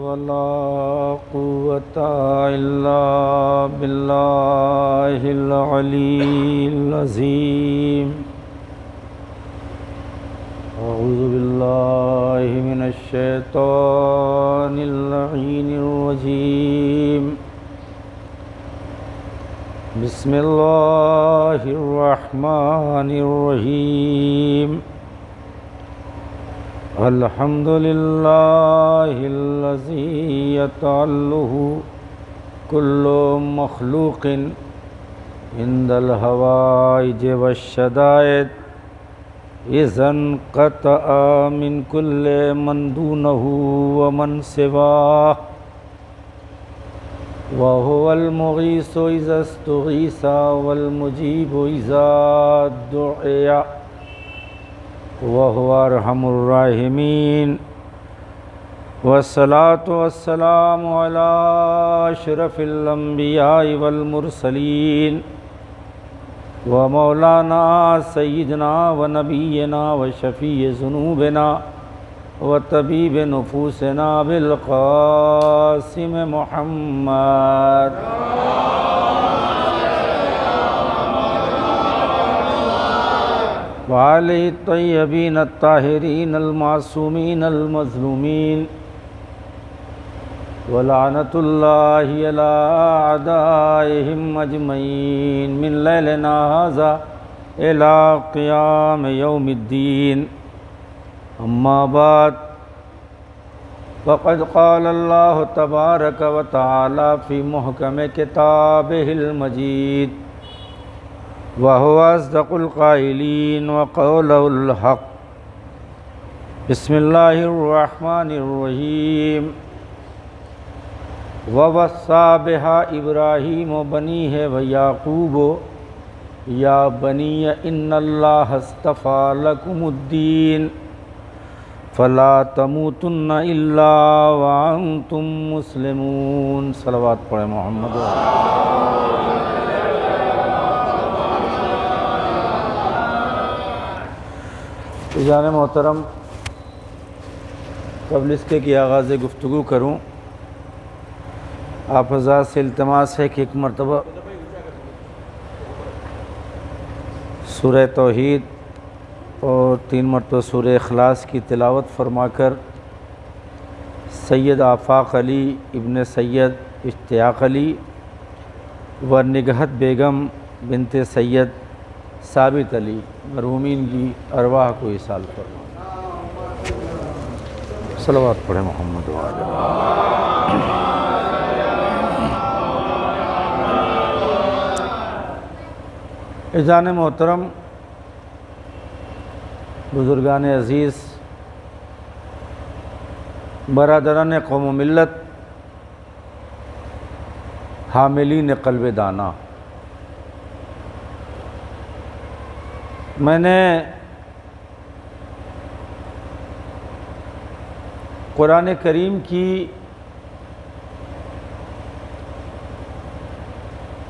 ولا قوة إلا بالله العلي العظيم أعوذ بالله من الشيطان اللعين الرجيم بسم الله الرحمن الرحيم الحمد لله الذي يتعلق كل مخلوق عند الهوائج والشدائد إذا انقطع من كل من دونه ومن سواه وهو المغيث إذا استغيث والمجيب إذا دعي وهو أرحم الراحمين والصلاة والسلام على أشرف الأنبياء والمرسلين ومولانا سيدنا ونبينا وشفيع ذنوبنا وطبيب نفوسنا بالقاسم محمد وعليه الطيبين الطاهرين المعصومين المظلومين ولعنة الله على أعدائهم أجمعين من ليلنا هذا إلى قيام يوم الدين أما بعد فقد قال الله تبارك وتعالى في محكم كتابه المجيد وهو أصدق القائلين وقوله الحق بسم الله الرحمن الرحيم ووصى بها إبراهيم بنيه ويعقوب يا بني إن الله اصطفى لكم الدين فلا تموتن إلا وأنتم مسلمون صلوات پڑھیں محمد جان محترم، قبل اس کے کہ آغاز گفتگو کروں، آپ حضرات سے التماس ہے کہ ایک مرتبہ سورہ توحید اور 3 مرتبہ سورہ اخلاص کی تلاوت فرما کر سید آفاق علی ابن سید اشتیاق علی و نگہت بیگم بنت سید ثابت علی مرحومین کی ارواح کو ایصال فرما۔ صلوات پڑھیں محمد وعلیہ اذان محترم، بزرگان عزیز، برادران قوم و ملت، حاملین قلب دانا، میں نے قرآن کریم کی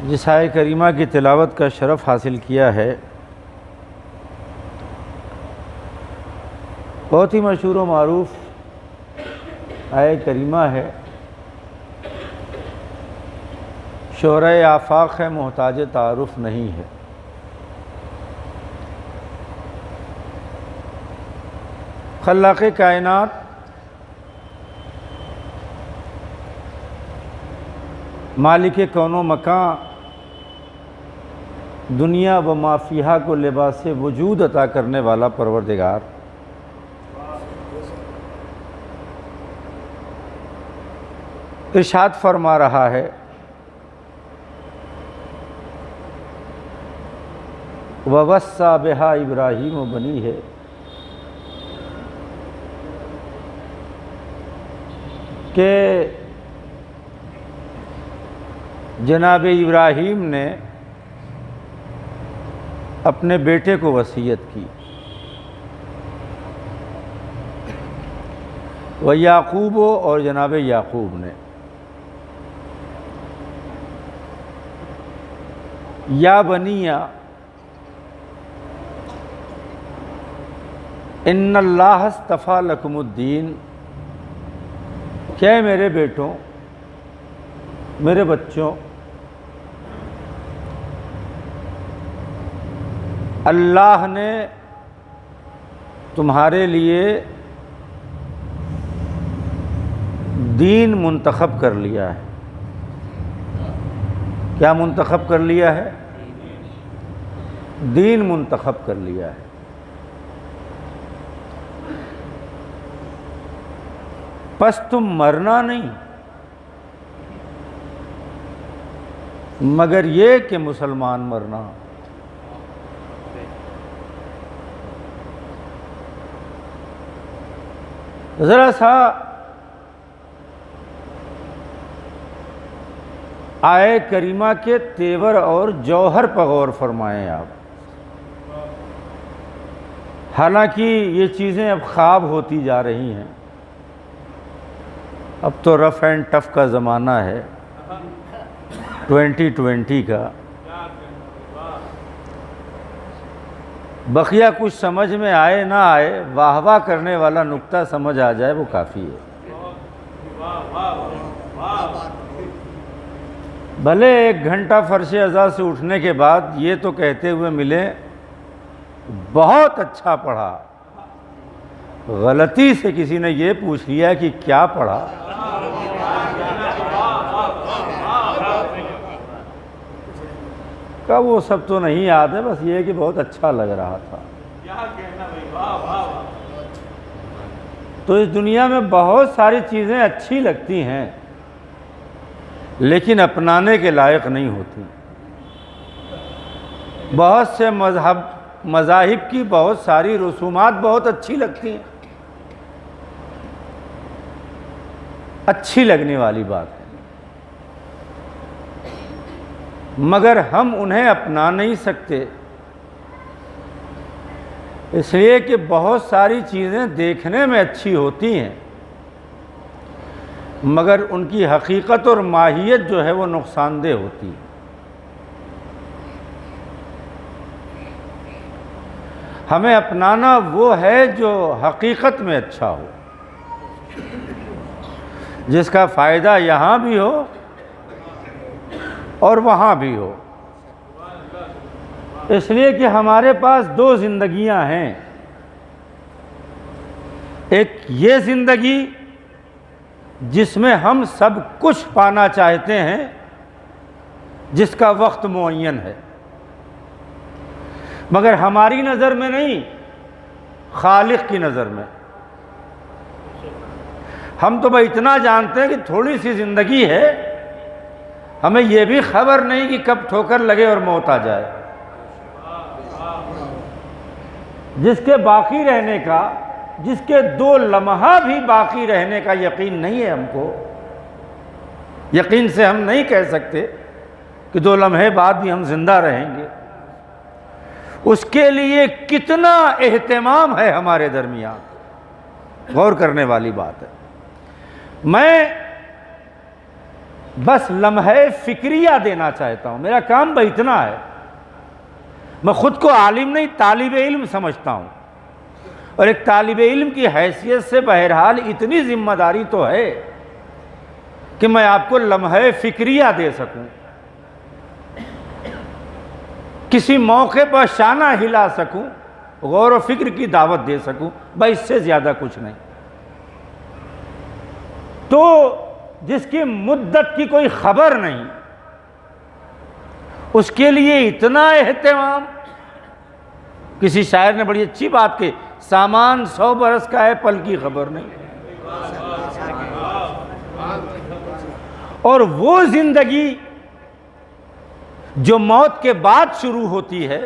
جس آیہ کریمہ کی تلاوت کا شرف حاصل کیا ہے، بہت ہی مشہور و معروف آیہ کریمہ ہے، شہرۂ آفاق ہے محتاج تعارف نہیں ہے۔ خلاق کائنات مالک کون و مکان دنیا و ما فیہا کو لباس وجود عطا کرنے والا پروردگار ارشاد فرما رہا ہے، وَوَصَّى بِهَا ابراہیم بنیہ، کہ جناب ابراہیم نے اپنے بیٹے کو وصیت کی، وَيَعْقُوبُ اور جناب یعقوب نے، یا بنیہ ان اللہ اصطفیٰ لکم الدین، کہ اے میرے بیٹوں، میرے بچوں، اللہ نے تمہارے لیے دین منتخب کر لیا ہے۔ کیا منتخب کر لیا ہے؟ دین منتخب کر لیا ہے۔ پس تم مرنا نہیں، مگر یہ کہ مسلمان مرنا۔ ذرا سا آیے کریمہ کے تیور اور جوہر پر غور فرمائیں آپ۔ حالانکہ یہ چیزیں اب خواب ہوتی جا رہی ہیں، اب تو رف اینڈ ٹف کا زمانہ ہے، 2020 کا۔ بقیہ کچھ سمجھ میں آئے نہ آئے، واہ واہ کرنے والا نکتہ سمجھ آ جائے وہ کافی ہے۔ بھلے 1 گھنٹہ فرش ازاں سے اٹھنے کے بعد یہ تو کہتے ہوئے ملے بہت اچھا پڑھا، غلطی سے کسی نے یہ پوچھ لیا کہ کیا پڑھا، کہ وہ سب تو نہیں یاد ہے، بس یہ کہ بہت اچھا لگ رہا تھا۔ تو اس دنیا میں بہت ساری چیزیں اچھی لگتی ہیں لیکن اپنانے کے لائق نہیں ہوتی۔ بہت سے مذاہب کی بہت ساری رسومات بہت اچھی لگتی ہیں، اچھی لگنے والی بات ہے، مگر ہم انہیں اپنا نہیں سکتے، اس لیے کہ بہت ساری چیزیں دیکھنے میں اچھی ہوتی ہیں مگر ان کی حقیقت اور ماہیت جو ہے وہ نقصان دہ ہوتی ہے۔ ہمیں اپنانا وہ ہے جو حقیقت میں اچھا ہو، جس کا فائدہ یہاں بھی ہو اور وہاں بھی ہو، اس لیے کہ ہمارے پاس 2 زندگیاں ہیں۔ ایک یہ زندگی جس میں ہم سب کچھ پانا چاہتے ہیں، جس کا وقت معین ہے، مگر ہماری نظر میں نہیں، خالق کی نظر میں۔ ہم تو بھائی اتنا جانتے ہیں کہ تھوڑی سی زندگی ہے، ہمیں یہ بھی خبر نہیں کہ کب ٹھوکر لگے اور موت آ جائے۔ جس کے باقی رہنے کا، جس کے 2 لمحہ بھی باقی رہنے کا یقین نہیں ہے ہم کو، یقین سے ہم نہیں کہہ سکتے کہ 2 لمحے بعد بھی ہم زندہ رہیں گے، اس کے لیے کتنا اہتمام ہے ہمارے درمیان، غور کرنے والی بات ہے۔ میں بس لمحے فکریہ دینا چاہتا ہوں، میرا کام بھائی اتنا ہے۔ میں خود کو عالم نہیں، طالب علم سمجھتا ہوں، اور ایک طالب علم کی حیثیت سے بہرحال اتنی ذمہ داری تو ہے کہ میں آپ کو لمحے فکریہ دے سکوں، کسی موقع پر شانہ ہلا سکوں، غور و فکر کی دعوت دے سکوں، بس اس سے زیادہ کچھ نہیں۔ تو جس کی مدت کی کوئی خبر نہیں، اس کے لیے اتنا اہتمام۔ کسی شاعر نے بڑی اچھی بات کی، سامان 100 برس کا ہے، پل کی خبر نہیں۔ اور وہ زندگی جو موت کے بعد شروع ہوتی ہے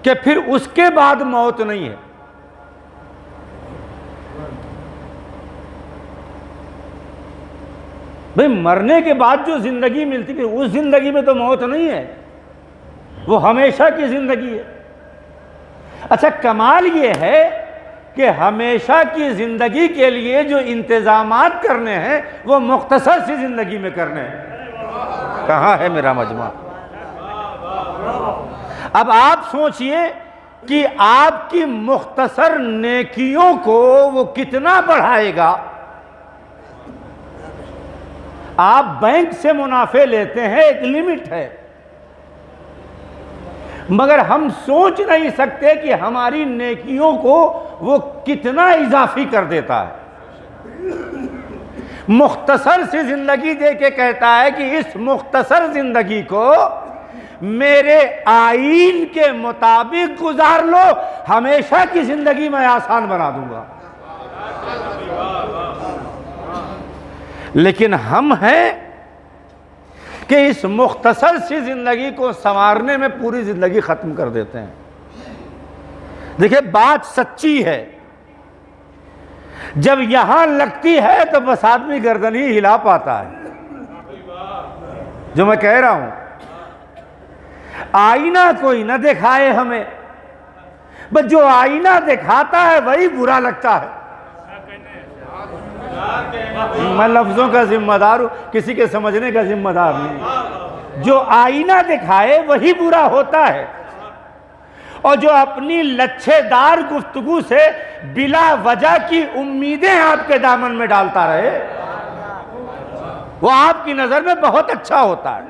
کہ پھر اس کے بعد موت نہیں ہے۔ بھئی مرنے کے بعد جو زندگی ملتی ہے اس زندگی میں تو موت نہیں ہے، وہ ہمیشہ کی زندگی ہے۔ اچھا، کمال یہ ہے کہ ہمیشہ کی زندگی کے لیے جو انتظامات کرنے ہیں وہ مختصر سی زندگی میں کرنے ہیں۔ کہاں ہے میرا مجمع؟ اب آپ سوچئے کہ آپ کی مختصر نیکیوں کو وہ کتنا بڑھائے گا آپ بینک سے منافع لیتے ہیں، ایک لمٹ ہے، مگر ہم سوچ نہیں سکتے کہ ہماری نیکیوں کو وہ کتنا اضافی کر دیتا ہے۔ مختصر سی زندگی دے کے کہتا ہے کہ اس مختصر زندگی کو میرے آئین کے مطابق گزار لو، ہمیشہ کی زندگی میں آسان بنا دوں گا۔ لیکن ہم ہیں کہ اس مختصر سی زندگی کو سنوارنے میں پوری زندگی ختم کر دیتے ہیں۔ دیکھیں بات سچی ہے، جب یہاں لگتی ہے تو بس آدمی گردن ہی ہلا پاتا ہے۔ جو میں کہہ رہا ہوں، آئینہ کوئی نہ دکھائے ہمیں، بس جو آئینہ دکھاتا ہے وہی برا لگتا ہے۔ میں لفظوں کا ذمہ دار ہوں، کسی کے سمجھنے کا ذمہ دار نہیں۔ جو آئینہ دکھائے وہی برا ہوتا ہے، اور جو اپنی لچھے دار گفتگو سے بلا وجہ کی امیدیں آپ کے دامن میں ڈالتا رہے، وہ آپ کی نظر میں بہت اچھا ہوتا ہے۔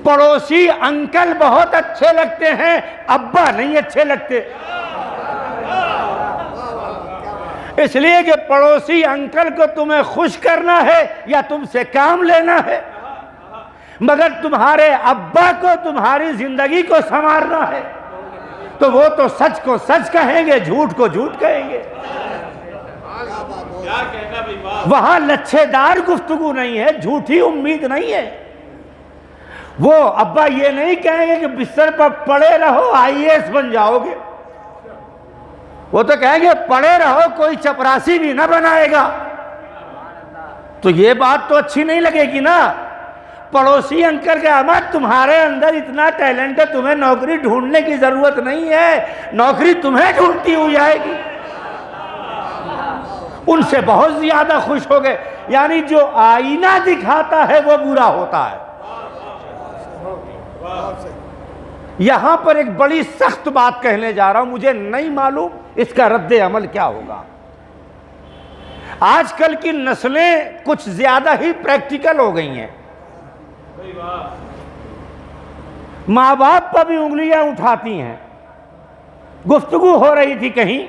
پڑوسی انکل بہت اچھے لگتے ہیں، ابا نہیں اچھے لگتے، اس لیے کہ پڑوسی انکل کو تمہیں خوش کرنا ہے یا تم سے کام لینا ہے، مگر تمہارے ابا کو تمہاری زندگی کو سنوارنا ہے تو وہ تو سچ کو سچ کہیں گے، جھوٹ کو جھوٹ کہیں گے۔ وہاں لچھے دار گفتگو نہیں ہے، جھوٹی امید نہیں ہے۔ وہ ابا یہ نہیں کہیں گے کہ بستر پر پڑے رہو IAS بن جاؤ گے، وہ تو کہیں گے پڑے رہو کوئی چپراسی بھی نہ بنائے گا۔ تو یہ بات تو اچھی نہیں لگے گی نا۔ پڑوسی انکل کے احمد تمہارے اندر اتنا ٹیلنٹ ہے، تمہیں نوکری ڈھونڈنے کی ضرورت نہیں ہے، نوکری تمہیں ڈھونڈتی ہوئی آئے گی۔ ان سے بہت زیادہ خوش ہو گئے، یعنی جو آئینہ دکھاتا ہے وہ برا ہوتا ہے۔ یہاں پر ایک بڑی سخت بات کہنے جا رہا ہوں، مجھے نہیں معلوم اس کا رد عمل کیا ہوگا۔ آج کل کی نسلیں کچھ زیادہ ہی پریکٹیکل ہو گئی ہیں، ماں باپ پر بھی انگلیاں اٹھاتی ہیں۔ گفتگو ہو رہی تھی کہیں،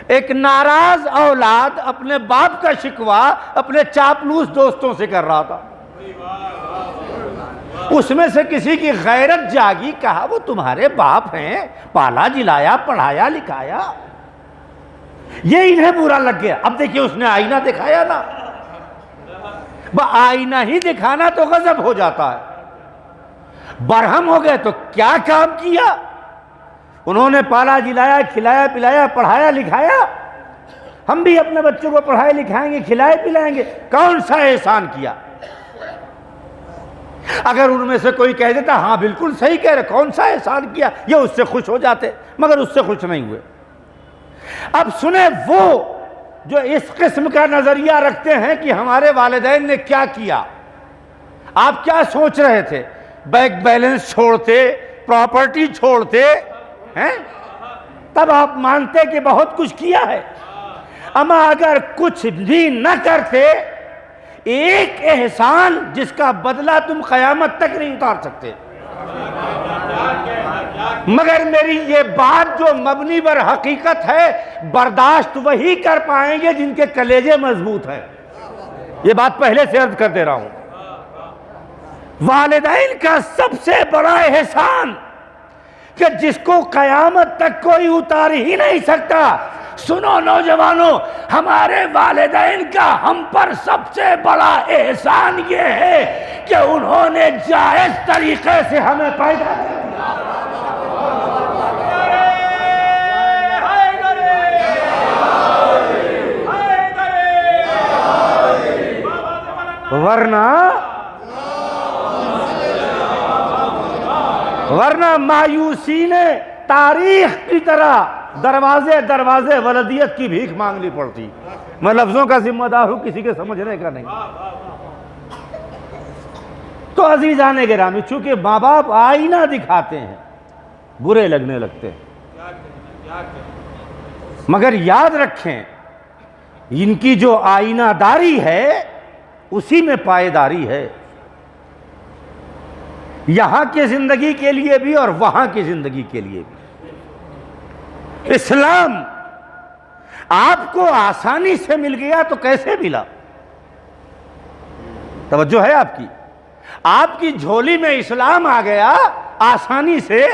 ایک ناراض اولاد اپنے باپ کا شکوہ اپنے چاپلوس دوستوں سے کر رہا تھا۔ اس میں سے کسی کی غیرت جاگی، کہا وہ تمہارے باپ ہیں، پالا جلایا پڑھایا لکھایا، یہ انہیں برا لگ گیا۔ اب دیکھیے اس نے آئینہ دکھایا نا، آئینہ ہی دکھانا تو غضب ہو جاتا ہے۔ برہم ہو گئے تو کیا کام کیا انہوں نے؟ پالا جلایا کھلایا پلایا پڑھایا لکھایا، ہم بھی اپنے بچوں کو پڑھائے لکھائیں گے کھلائے پلائیں گے، کون سا احسان کیا؟ اگر ان میں سے کوئی کہہ دیتا ہاں بالکل صحیح کہہ رہے، کون سا احسان کیا، یہ اس سے خوش ہو جاتے، مگر اس سے خوش نہیں ہوئے۔ اب سنیں وہ جو اس قسم کا نظریہ رکھتے ہیں کہ ہمارے والدین نے کیا کیا، آپ کیا سوچ رہے تھے؟ بینک بیلنس چھوڑتے، پراپرٹی چھوڑتے ہیں، تب آپ مانتے کہ بہت کچھ کیا ہے۔ اما اگر کچھ بھی نہ کرتے، ایک احسان جس کا بدلہ تم قیامت تک نہیں اتار سکتے، مگر میری یہ بات جو مبنی بر حقیقت ہے، برداشت وہی کر پائیں گے جن کے کلیجے مضبوط ہیں۔ یہ بات پہلے سے عرض کر دے رہا ہوں، والدین کا سب سے بڑا احسان کہ جس کو قیامت تک کوئی اتار ہی نہیں سکتا۔ سنو نوجوانوں، ہمارے والدین کا ہم پر سب سے بڑا احسان یہ ہے کہ انہوں نے جائز طریقے سے ہمیں پیدا کیا۔ ورنہ مایوسی نے تاریخ کی طرح دروازے دروازے ولدیت کی بھیک مانگنی پڑتی۔ میں لفظوں کا ذمہ دار ہوں، کسی کے سمجھنے کا نہیں۔ تو عزیزان گرامی، چونکہ ماں باپ آئینہ دکھاتے ہیں، برے لگنے لگتے ہیں، مگر یاد رکھیں ان کی جو آئینہ داری ہے اسی میں پائیداری ہے، یہاں کی زندگی کے لیے بھی اور وہاں کی زندگی کے لیے بھی۔ اسلام آپ کو آسانی سے مل گیا تو کیسے ملا؟ توجہ ہے آپ کی؟ آپ کی جھولی میں اسلام آ گیا آسانی سے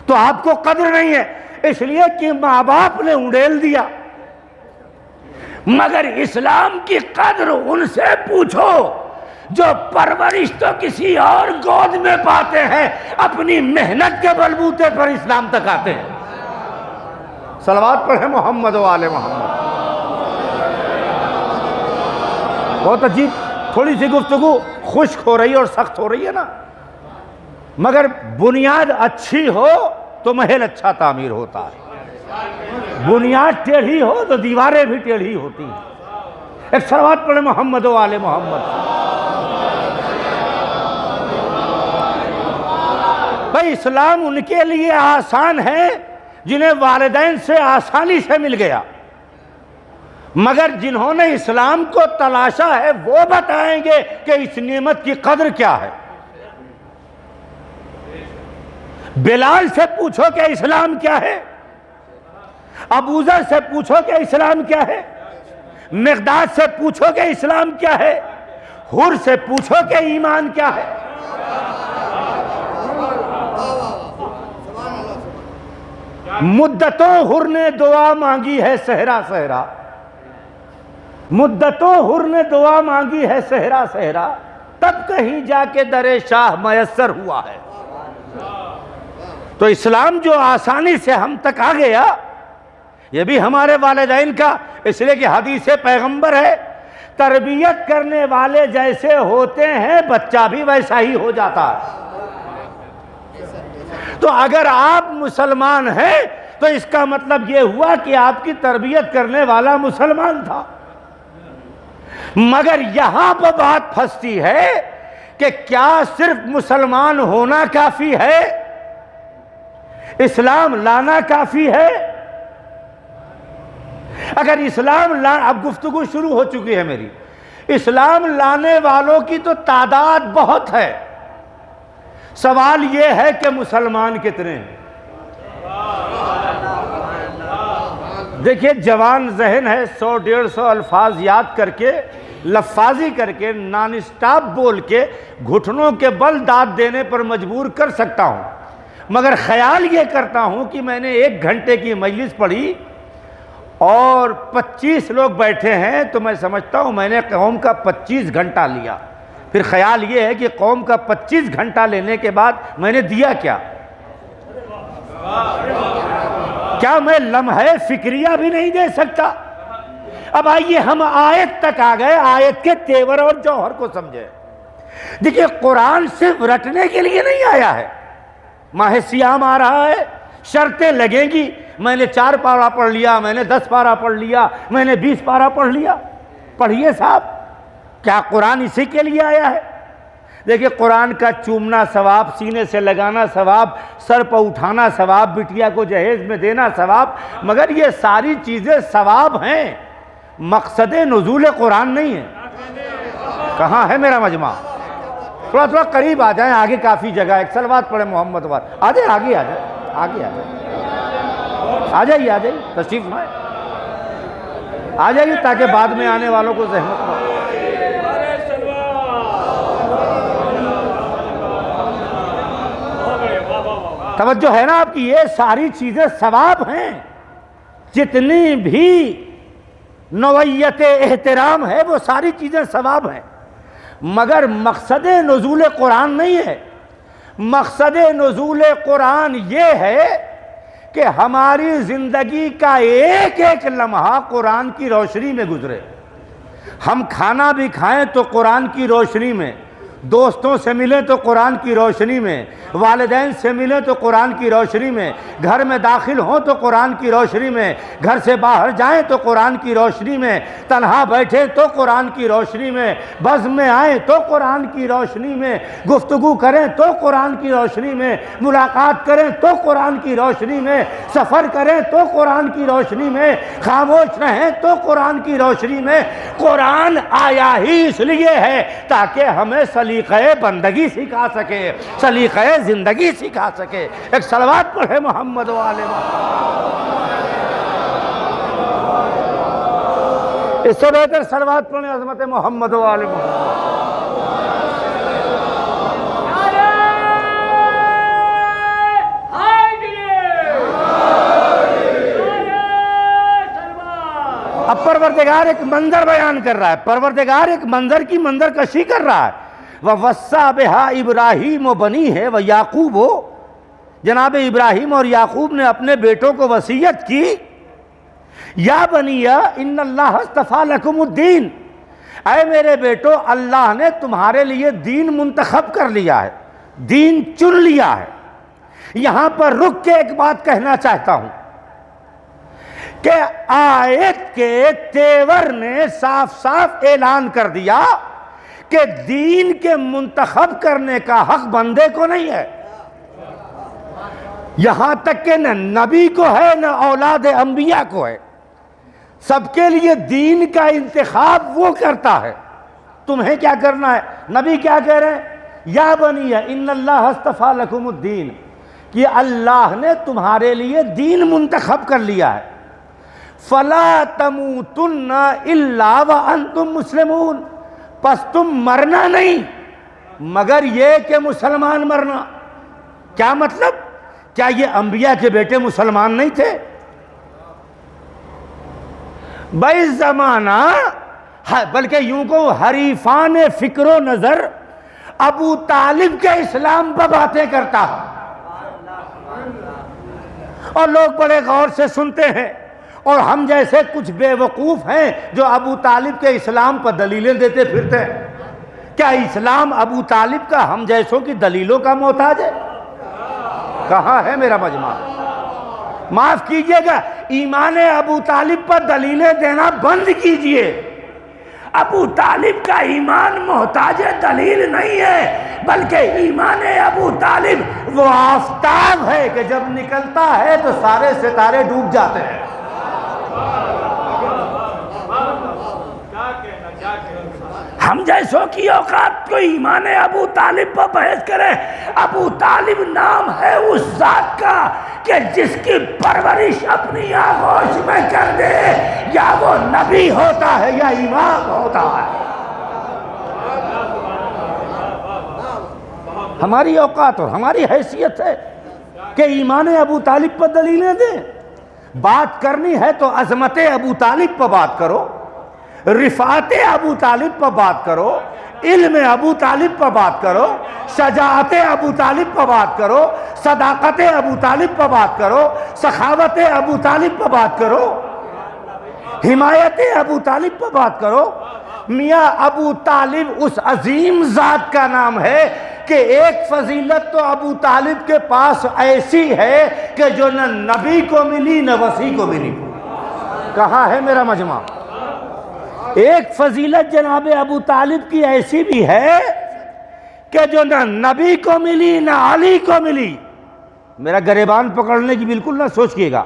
تو آپ کو قدر نہیں ہے، اس لیے کہ ماں باپ نے اڑیل دیا۔ مگر اسلام کی قدر ان سے پوچھو جو پرورش تو کسی اور گود میں پاتے ہیں، اپنی محنت کے بلبوتے پر اسلام تک آتے ہیں۔ صلوات پڑھیں محمد و آل محمد۔ بہت عجیب، تھوڑی سی گفتگو خشک ہو رہی ہے اور سخت ہو رہی ہے نا، مگر بنیاد اچھی ہو تو محل اچھا تعمیر ہوتا ہے، بنیاد ٹیڑھی ہو تو دیواریں بھی ٹیڑھی ہوتی ہیں۔ ایک صلوات پڑھیں محمد و آل محمد۔ بھائی اسلام ان کے لیے آسان ہے جنہیں والدین سے آسانی سے مل گیا، مگر جنہوں نے اسلام کو تلاشا ہے وہ بتائیں گے کہ اس نعمت کی قدر کیا ہے۔ بلال سے پوچھو کہ اسلام کیا ہے، ابوذر سے پوچھو کہ اسلام کیا ہے، مقداد سے پوچھو کہ اسلام کیا ہے، حر سے پوچھو کہ ایمان کیا ہے۔ مدتوں حر نے دعا مانگی ہے صحرا صحرا، مدتوں حر نے دعا مانگی ہے صحرا صحرا، تب کہیں جا کے در شاہ میسر ہوا ہے۔ تو اسلام جو آسانی سے ہم تک آ گیا، یہ بھی ہمارے والدین کا، اس لیے کہ حدیث پیغمبر ہے تربیت کرنے والے جیسے ہوتے ہیں بچہ بھی ویسا ہی ہو جاتا ہے۔ تو اگر آپ مسلمان ہیں تو اس کا مطلب یہ ہوا کہ آپ کی تربیت کرنے والا مسلمان تھا۔ مگر یہاں پہ بات پھنستی ہے کہ کیا صرف مسلمان ہونا کافی ہے؟ اسلام لانا کافی ہے؟ اگر اسلام اب گفتگو شروع ہو چکی ہے میری، اسلام لانے والوں کی تو تعداد بہت ہے، سوال یہ ہے کہ مسلمان کتنے ہیں؟ دیکھیے جوان ذہن ہے، 100-150 الفاظ یاد کر کے لفاظی کر کے نان اسٹاپ بول کے گھٹنوں کے بل داد دینے پر مجبور کر سکتا ہوں، مگر خیال یہ کرتا ہوں کہ میں نے 1 گھنٹے کی مجلس پڑھی اور 25 لوگ بیٹھے ہیں تو میں سمجھتا ہوں میں نے قوم کا 25 گھنٹہ لیا۔ پھر خیال یہ ہے کہ قوم کا 25 گھنٹہ لینے کے بعد میں نے دیا کیا؟ کیا میں لمحہ فکریہ بھی نہیں دے سکتا؟ اب آئیے ہم آیت تک آ گئے، آیت کے تیور اور جوہر کو سمجھے۔ دیکھیے قرآن صرف رٹنے کے لیے نہیں آیا ہے، ماہ سیام آ رہا ہے، شرطیں لگیں گی، میں نے 4 پارہ پڑھ لیا، میں نے 10 پارہ پڑھ لیا، میں نے 20 پارہ پڑھ لیا۔ پڑھیے صاحب، کیا قرآن اسی کے لیے آیا ہے؟ دیکھیں قرآن کا چومنا ثواب، سینے سے لگانا ثواب، سر پر اٹھانا ثواب، بٹیا کو جہیز میں دینا ثواب، مگر یہ ساری چیزیں ثواب ہیں، مقصد نزول قرآن نہیں ہے۔ کہاں ہے میرا مجمع؟ تھوڑا قریب آ جائیں، آگے کافی جگہ ہے، ایک صلوات پڑھیں محمد وار، آ جائیں آگے آ جائیں، آگے آ جائیں، آ جائیے تشریف لائیں، آ جائیے تاکہ بعد میں آنے والوں کو زحمت نہ ہو۔ توجہ ہے نا آپ کی؟ یہ ساری چیزیں ثواب ہیں، جتنی بھی نوعیت احترام ہے وہ ساری چیزیں ثواب ہیں، مگر مقصد نزول قرآن نہیں ہے۔ مقصد نزول قرآن یہ ہے کہ ہماری زندگی کا ایک ایک لمحہ قرآن کی روشنی میں گزرے۔ ہم کھانا بھی کھائیں تو قرآن کی روشنی میں، دوستوں سے ملیں تو قرآن کی روشنی میں، والدین سے ملیں تو قرآن کی روشنی میں، گھر میں داخل ہوں تو قرآن کی روشنی میں، گھر سے باہر جائیں تو قرآن کی روشنی میں، تنہا بیٹھے تو قرآن کی روشنی میں، بزم میں آئیں تو قرآن کی روشنی میں، گفتگو کریں تو قرآن کی روشنی میں، ملاقات کریں تو قرآن کی روشنی میں، سفر کریں تو قرآن کی روشنی میں، خاموش رہیں تو قرآن کی روشنی میں۔ قرآن آیا ہی اس لیے ہے تاکہ ہمیں سلیقہ بندگی سکھا سکے، سلیقہ زندگی سکھا سکے۔ ایک صلوات پڑھے محمد و آل محمد۔ اس سے بہتر صلوات پڑھیں عظمت محمد و آل محمد۔ اب پروردگار ایک منظر بیان کر رہا ہے، پروردگار ایک منظر کی منظر کشی کر رہا ہے۔ وَوَصَّى بِهَا إِبْرَاهِيمُ بَنِيهِ وَيَعْقُوبُ، جناب ابراہیم اور یعقوب نے اپنے بیٹوں کو وصیت کی، یا بنی ان اللہ اصطفیٰ لکم الدین، اے میرے بیٹو اللہ نے تمہارے لیے دین منتخب کر لیا ہے، دین چن لیا ہے۔ یہاں پر رک کے ایک بات کہنا چاہتا ہوں کہ آیت کے تیور نے صاف صاف اعلان کر دیا کہ دین کے منتخب کرنے کا حق بندے کو نہیں ہے، یہاں تک کہ نہ نبی کو ہے نہ اولاد انبیاء کو ہے۔ سب کے لیے دین کا انتخاب وہ کرتا ہے، تمہیں کیا کرنا ہے۔ نبی کیا کہہ رہے ہیں؟ یا بنی ان اللہ اصطفیٰ لکم الدین، کہ اللہ نے تمہارے لیے دین منتخب کر لیا ہے۔ فلا تموتن الا وانتم مسلمون، پس تم مرنا نہیں مگر یہ کہ مسلمان مرنا۔ کیا مطلب؟ کیا یہ انبیاء کے بیٹے مسلمان نہیں تھے؟ بھائی زمانہ، بلکہ یوں کو حریفان فکر و نظر ابو طالب کے اسلام پر باتیں کرتا، اور لوگ بڑے غور سے سنتے ہیں، اور ہم جیسے کچھ بے وقوف ہیں جو ابو طالب کے اسلام پر دلیلیں دیتے پھرتے ہیں۔ کیا اسلام ابو طالب کا ہم جیسوں کی دلیلوں کا محتاج ہے؟ کہاں ہے میرا مجمع؟ معاف کیجئے گا، ایمان ابو طالب پر دلیلیں دینا بند کیجئے۔ ابو طالب کا ایمان محتاج دلیل نہیں ہے، بلکہ ایمان ابو طالب وہ آفتاب ہے کہ جب نکلتا ہے تو سارے ستارے ڈوب جاتے ہیں۔ ہم جیسوں کی اوقات کو ایمان ابو طالب پر بحث کرے۔ ابو طالب نام ہے اس ذات کا کہ جس کی پرورش اپنی آغوش میں کر دے، یا وہ نبی ہوتا ہے یا امام ہوتا ہے۔ ہماری اوقات اور ہماری حیثیت ہے کہ ایمان ابو طالب پر دلیلیں دیں۔ بات کرنی ہے تو عظمت ابو طالب پر بات کرو، رفعت ابو طالب پر بات کرو، علم ابو طالب پر بات کرو، شجاعت ابو طالب پر بات کرو، صداقت ابو طالب پر بات کرو، سخاوت ابو طالب پر بات کرو، حمایت ابو طالب پر بات کرو۔ میاں ابو طالب اس عظیم ذات کا نام ہے کہ ایک فضیلت تو ابو طالب کے پاس ایسی ہے کہ جو نہ نبی کو ملی نہ وصی کو ملی۔ کہاں ہے میرا مجمع؟ ایک فضیلت جناب ابو طالب کی ایسی بھی ہے کہ جو نہ نبی کو ملی نہ علی کو ملی۔ میرا گریبان پکڑنے کی بالکل نہ سوچئے گا،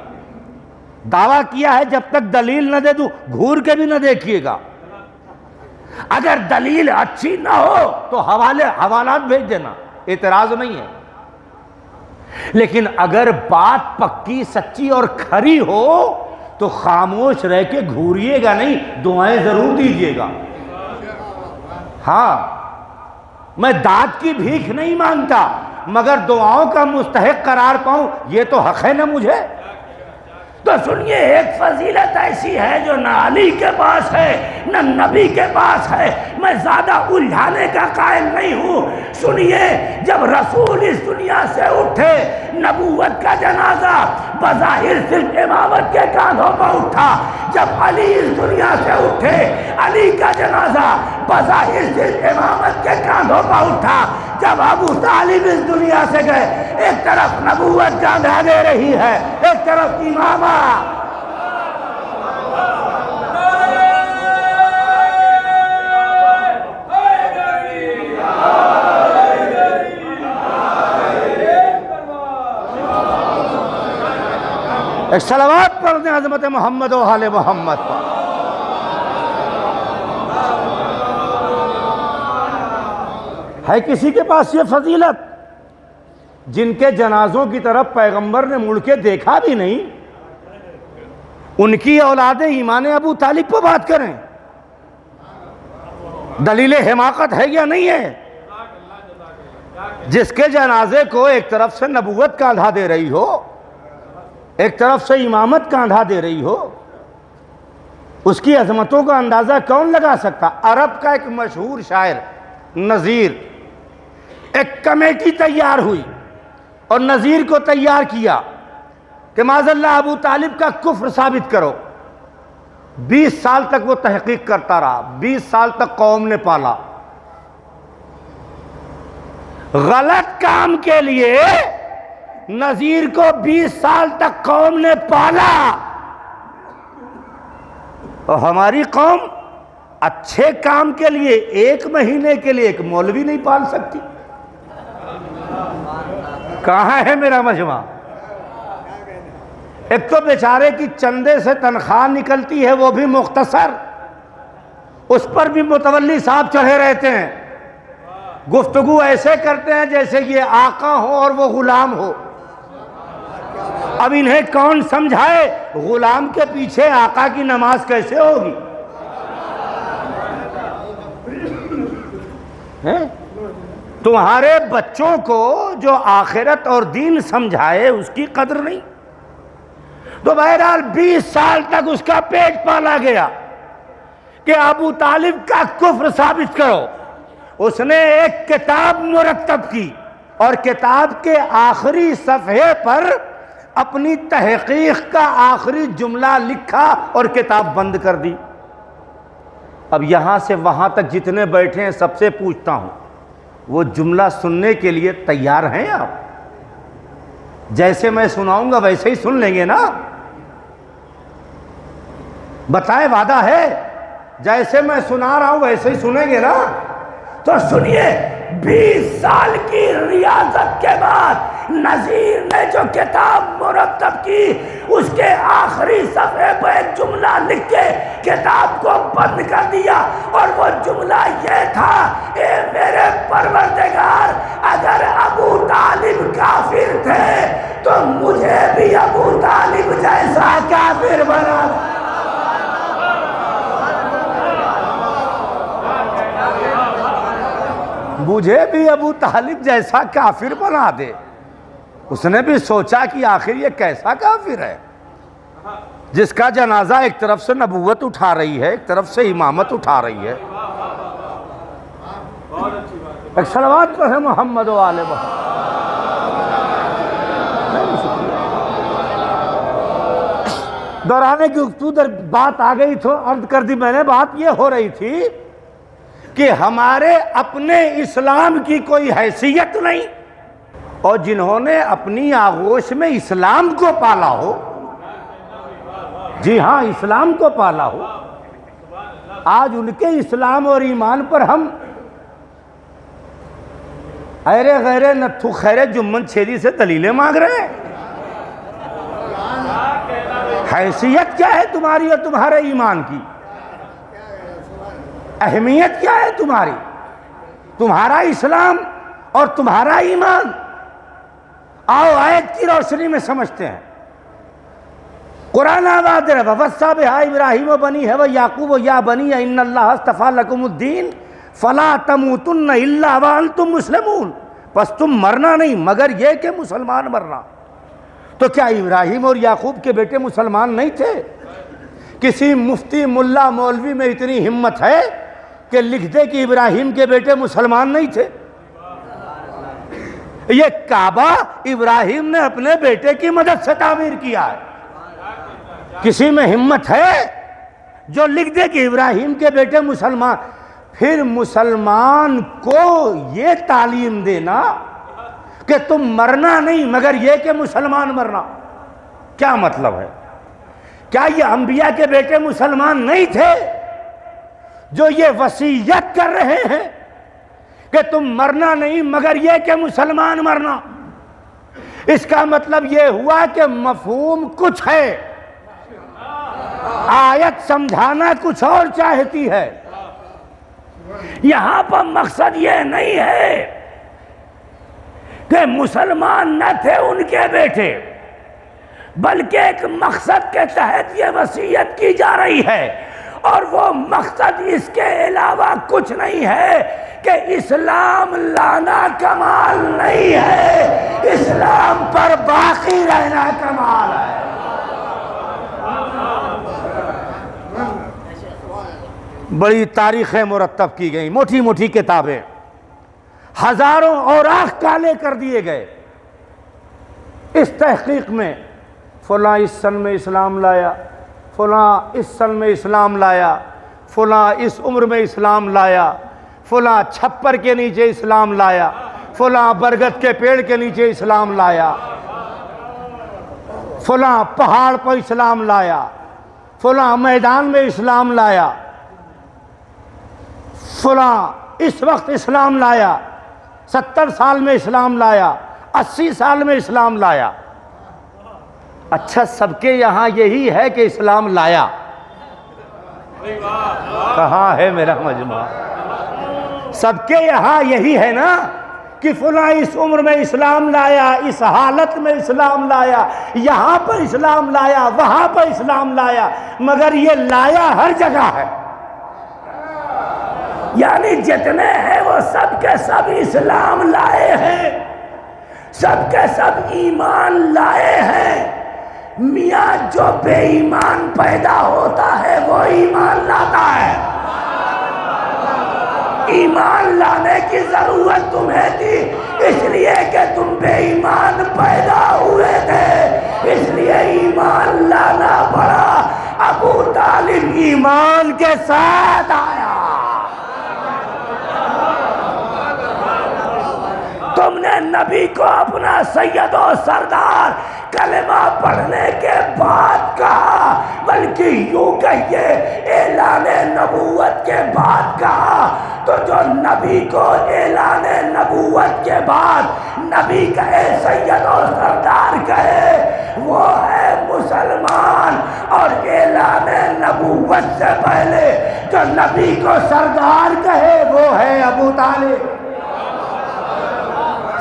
دعویٰ کیا ہے جب تک دلیل نہ دے دوں گھور کے بھی نہ دیکھیے گا۔ اگر دلیل اچھی نہ ہو تو حوالات بھیج دینا، اعتراض نہیں ہے، لیکن اگر بات پکی سچی اور کھری ہو تو خاموش رہ کے گھوریے گا نہیں، دعائیں ضرور دیجیے گا۔ ہاں، میں داد کی بھیک نہیں مانگتا، مگر دعاؤں کا مستحق قرار پاؤں یہ تو حق ہے نا مجھے۔ تو سنیے، ایک فضیلت ایسی ہے جو نہ علی کے پاس ہے نہ نبی کے پاس ہے۔ میں زیادہ الجھانے کا قائل نہیں ہوں۔ سنیے، جب رسول اس دنیا سے اٹھے، نبوت کا جنازہ بظاہر صرف امامت کے کاندھوں پر اٹھا۔ جب علی اس دنیا سے اٹھے، علی کا جنازہ بظاہر صرف امامت کے کاندھوں پر اٹھا، جب ابو طالب اس دنیا سے گئے، ایک طرف نبوت کاندھا دے رہی ہے، ایک طرف امامہ۔ ایک صلوات پڑھ دیں عظمت محمد و آل محمد پر۔ ہے کسی کے پاس یہ فضیلت جن کے جنازوں کی طرف پیغمبر نے مڑ کے دیکھا بھی نہیں، ان کی اولاد ایمان ابو طالب پہ بات کریں؟ دلیل حماقت ہے یا نہیں ہے؟ جس کے جنازے کو ایک طرف سے نبوت کاندھا دے رہی ہو، ایک طرف سے امامت کاندھا دے رہی ہو، اس کی عظمتوں کا اندازہ کون لگا سکتا؟ عرب کا ایک مشہور شاعر نذیر، ایک کمیٹی تیار ہوئی اور نذیر کو تیار کیا کہ معاذ اللہ ابو طالب کا کفر ثابت کرو۔ 20 سال تک وہ تحقیق کرتا رہا، 20 سال تک قوم نے پالا۔ غلط کام کے لیے نذیر کو 20 سال تک قوم نے پالا، اور ہماری قوم اچھے کام کے لیے 1 مہینے کے لیے ایک مولوی نہیں پال سکتی۔ کہاں ہے میرا مجمع؟ ایک تو بیچارے کی چندے سے تنخواہ نکلتی ہے، وہ بھی مختصر، اس پر بھی متولی صاحب چڑھے رہتے ہیں، گفتگو ایسے کرتے ہیں جیسے یہ آقا ہو اور وہ غلام ہو۔ اب انہیں کون سمجھائے غلام کے پیچھے آقا کی نماز کیسے ہوگی؟ تمہارے بچوں کو جو آخرت اور دین سمجھائے اس کی قدر نہیں۔ تو بہرحال 20 سال تک اس کا پیٹ پالا گیا کہ ابو طالب کا کفر ثابت کرو۔ اس نے ایک کتاب مرتب کی اور کتاب کے آخری صفحے پر اپنی تحقیق کا آخری جملہ لکھا اور کتاب بند کر دی۔ اب یہاں سے وہاں تک جتنے بیٹھے ہیں سب سے پوچھتا ہوں، وہ جملہ سننے کے لیے تیار ہیں آپ؟ جیسے میں سناؤں گا ویسے ہی سن لیں گے نا؟ بتائیں، وعدہ ہے؟ جیسے میں سنا رہا ہوں ویسے ہی سنیں گے نا؟ تو سنیے، 20 سال کی ریاضت کے بعد نذیر نے جو کتاب مرتب کی، اس کے آخری صفحے پر ایک جملہ لکھ کے کتاب کو بند کر دیا، اور وہ جملہ یہ تھا: اے میرے پروردگار، اگر ابو طالب کافر تھے تو مجھے بھی ابو طالب جیسا کافر بنا۔ مجھے بھی ابو طالب جیسا کافر بنا دے۔ اس نے بھی سوچا کہ آخر یہ کیسا کافر ہے جس کا جنازہ ایک طرف سے نبوت اٹھا رہی ہے، ایک طرف سے امامت اٹھا رہی ہے۔ ایک صلوات پر ہے محمد و آل محمد۔ دوران گفتگو بات آ گئی تو عرض کر دی میں نے، بات یہ ہو رہی تھی کہ ہمارے اپنے اسلام کی کوئی حیثیت نہیں، اور جنہوں نے اپنی آغوش میں اسلام کو پالا ہو، جی ہاں اسلام کو پالا ہو، آج ان کے اسلام اور ایمان پر ہم ایرے غیرے نتھو خیرے جمن چھیری سے دلیلیں مانگ رہے ہیں۔ حیثیت کیا ہے تمہاری اور تمہارے ایمان کی؟ اہمیت کیا ہے تمہاری؟ تمہارا اسلام اور تمہارا ایمان؟ آؤ آیت کی روشنی میں سمجھتے ہیں۔ قرآن آباد ہے، وَوَصَّىٰ بِهَا إِبْرَاهِيمُ وَبَنِيهِ وَيَعْقُوبُ يَا بَنِيَّ إِنَّ اللَّهَ اصْطَفَىٰ لَكُمُ الدِّينَ فَلَا تَمُوتُنَّ إِلَّا وَأَنْتُمْ مُسْلِمُونَ۔ پس تم مرنا نہیں مگر یہ کہ مسلمان مرنا۔ تو کیا ابراہیم اور یعقوب کے بیٹے مسلمان نہیں تھے؟ کسی مفتی ملا مولوی میں اتنی ہمت ہے کہ لکھ دے کہ ابراہیم کے بیٹے مسلمان نہیں تھے؟ یہ کعبہ ابراہیم نے اپنے بیٹے کی مدد سے تعمیر کیا ہے۔ کسی میں ہمت ہے جو لکھ دے کہ ابراہیم کے بیٹے مسلمان؟ پھر مسلمان کو یہ تعلیم دینا کہ تم مرنا نہیں مگر یہ کہ مسلمان مرنا، کیا مطلب ہے؟ کیا یہ انبیاء کے بیٹے مسلمان نہیں تھے جو یہ وصیت کر رہے ہیں کہ تم مرنا نہیں مگر یہ کہ مسلمان مرنا؟ اس کا مطلب یہ ہوا کہ مفہوم کچھ ہے، آیت سمجھانا کچھ اور چاہتی ہے۔ یہاں پر مقصد یہ نہیں ہے کہ مسلمان نہ تھے ان کے بیٹے، بلکہ ایک مقصد کے تحت یہ وصیت کی جا رہی ہے، اور وہ مقصد اس کے علاوہ کچھ نہیں ہے کہ اسلام لانا کمال نہیں ہے، اسلام پر باقی رہنا کمال ہے۔ بڑی تاریخیں مرتب کی گئیں، موٹی موٹی کتابیں، ہزاروں اوراق کالے کر دیے گئے اس تحقیق میں، فلاں اس سن میں اسلام لایا، فلاں اس سن میں اسلام لایا، فلاں اس عمر میں اسلام لایا، فلاں چھپر کے نیچے اسلام لایا، فلاں برگد کے پیڑ کے نیچے اسلام لایا، فلاں پہاڑ پر اسلام لایا، فلاں میدان میں اسلام لایا، فلاں اس وقت اسلام لایا، 70 سال میں اسلام لایا، 80 سال میں اسلام لایا۔ اچھا، سب کے یہاں یہی ہے کہ اسلام لایا؟ کہاں ہے میرا مجمع؟ سب کے یہاں یہی ہے نا کہ فلاں اس عمر میں اسلام لایا، اس حالت میں اسلام لایا، یہاں پر اسلام لایا، وہاں پر اسلام لایا، مگر یہ لایا ہر جگہ ہے۔ یعنی جتنے ہیں وہ سب کے سب اسلام لائے ہیں، سب کے سب ایمان لائے ہیں۔ میاں جو بے ایمان پیدا ہوتا ہے وہ ایمان لاتا ہے۔ ایمان لانے کی ضرورت تمہیں تھی اس لیے کہ تم بے ایمان پیدا ہوئے تھے، اس لیے ایمان لانا پڑا۔ ابو طالب ایمان کے ساتھ آیا۔ تم نے نبی کو اپنا سید و سردار کلمہ پڑھنے کے بعد کہا، بلکہ یوں کہیے اعلان نبوت کے بعد کہا۔ تو جو نبی کو اعلان نبوت کے بعد نبی کہے، سید و سردار کہے، وہ ہے مسلمان، اور اعلان نبوت سے پہلے جو نبی کو سردار کہے وہ ہے ابو طالب۔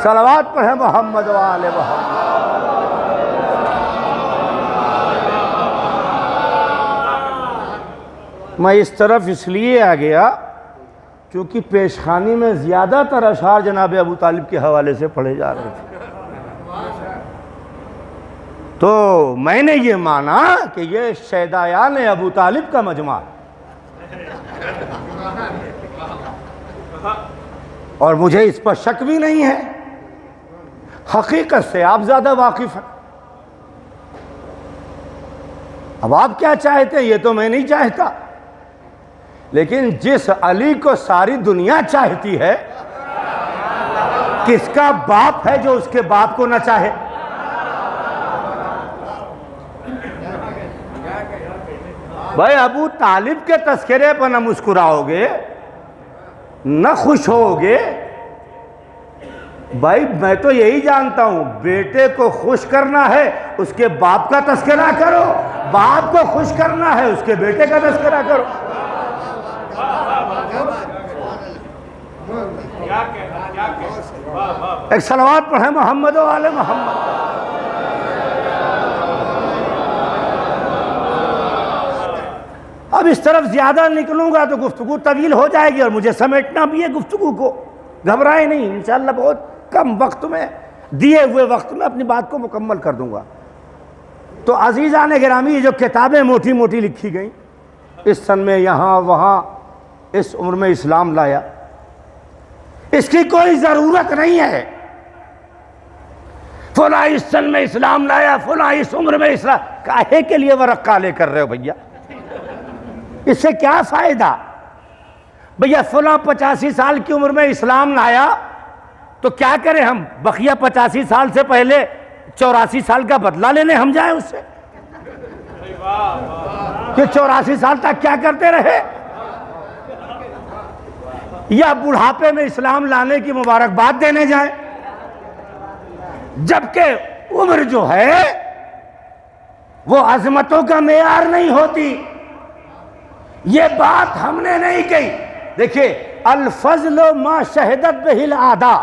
صلوات پڑھیں محمد و آل محمد۔ میں اس طرف اس لیے آ گیا کیونکہ پیشخانی میں زیادہ تر اشعار جناب ابو طالب کے حوالے سے پڑھے جا رہے تھے، تو میں نے یہ مانا کہ یہ شیدایان ابو طالب کا مجمع، اور مجھے اس پر شک بھی نہیں ہے، حقیقت سے آپ زیادہ واقف ہیں۔ اب آپ کیا چاہتے ہیں یہ تو میں نہیں چاہتا، لیکن جس علی کو ساری دنیا چاہتی ہے، کس کا باپ ہے جو اس کے باپ کو نہ چاہے؟ بھائی ابو طالب کے تذکرے پر نہ مسکراؤ گے نہ خوش ہوگے۔ بھائی میں تو یہی جانتا ہوں، بیٹے کو خوش کرنا ہے اس کے باپ کا تذکرہ کرو، باپ کو خوش کرنا ہے اس کے بیٹے کا تذکرہ کرو۔ ایک صلوات پڑھیں محمد و آل محمد۔ اب اس طرف زیادہ نکلوں گا تو گفتگو طویل ہو جائے گی اور مجھے سمیٹنا بھی ہے گفتگو کو، گھبرائے نہیں، انشاءاللہ بہت کم وقت میں، دیے ہوئے وقت میں اپنی بات کو مکمل کر دوں گا۔ تو عزیزان گرامی، یہ جو کتابیں موٹی موٹی لکھی گئیں، اس سن میں یہاں وہاں، اس عمر میں اسلام لایا، اس کی کوئی ضرورت نہیں ہے۔ فلاں اس سن میں اسلام لایا، فلاں اس عمر میں اسلام، کاہے کے لیے ورق کالے کر رہے ہو بھیا؟ اس سے کیا فائدہ؟ بھیا فلاں 85 سال کی عمر میں اسلام لایا تو کیا کریں ہم؟ بقیہ 85 سال سے پہلے 84 سال کا بدلہ لینے ہم جائیں اس سے کہ 84 سال تک کیا کرتے رہے؟ یا بڑھاپے میں اسلام لانے کی مبارکباد دینے جائیں؟ جبکہ عمر جو ہے وہ عظمتوں کا معیار نہیں ہوتی. یہ بات ہم نے نہیں کہی. دیکھیں الفضل ما شہدت بہ الاعداء،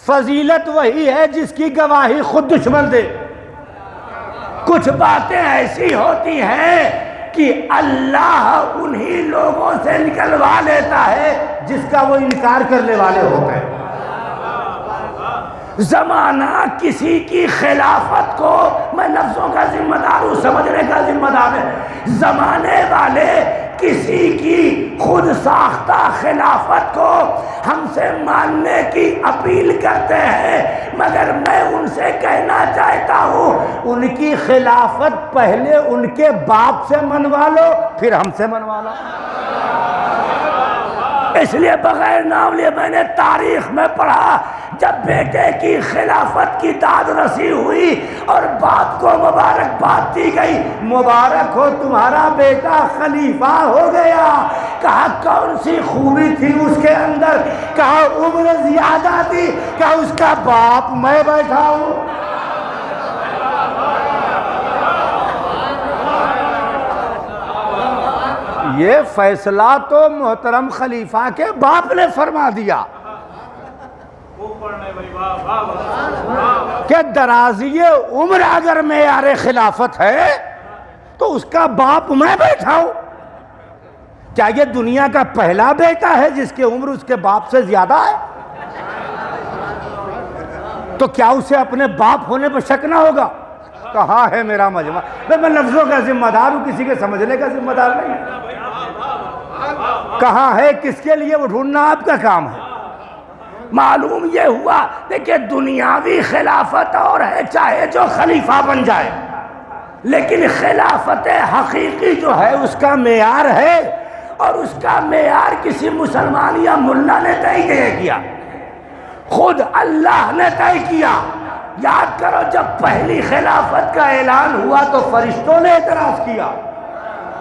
فضیلت وہی ہے جس کی گواہی خود دشمن دے. کچھ باتیں ایسی ہوتی ہیں کہ اللہ انہی لوگوں سے نکلوا لیتا ہے جس کا وہ انکار کرنے والے ہوتے ہیں. زمانہ کسی کی خلافت کو، میں لفظوں کا ذمہ دار ہوں، سمجھنے کا ذمہ دار ہے، زمانے والے کسی کی خود ساختہ خلافت کو ہم سے ماننے کی اپیل کرتے ہیں، مگر میں ان سے کہنا چاہتا ہوں ان کی خلافت پہلے ان کے باپ سے منوا لو پھر ہم سے منوا لو. اس لیے بغیر نام لیے میں نے تاریخ میں پڑھا جب بیٹے کی خلافت کی داد رسی ہوئی اور باپ کو مبارکباد دی گئی، مبارک ہو تمہارا بیٹا خلیفہ ہو گیا. کہا کون سی خوبی تھی اس کے اندر؟ کہا عمر زیادہ تھی. کہا اس کا باپ میں بیٹھا ہوں. یہ فیصلہ تو محترم خلیفہ کے باپ نے فرما دیا کہ درازی عمر اگر معیار خلافت ہے تو اس کا باپ میں بیٹھا ہوں. کیا یہ دنیا کا پہلا بیٹا ہے جس کی عمر اس کے باپ سے زیادہ ہے؟ تو کیا اسے اپنے باپ ہونے پر شک نہ ہوگا؟ کہاں ہے میرا مجمع؟ میں لفظوں کا ذمہ دار ہوں، کسی کے سمجھنے کا ذمہ دار نہیں. کہاں ہے، کس کے لیے وہ ڈھونڈنا آپ کا کام ہے. معلوم یہ ہوا کہ دنیاوی خلافت اور ہے چاہے جو خلیفہ بن جائے، لیکن خلافت حقیقی جو ہے اس کا معیار ہے، اور اس کا معیار کسی مسلمان یا ملا نے طے نہیں کیا، خود اللہ نے طے کیا. یاد کرو جب پہلی خلافت کا اعلان ہوا تو فرشتوں نے اعتراض کیا،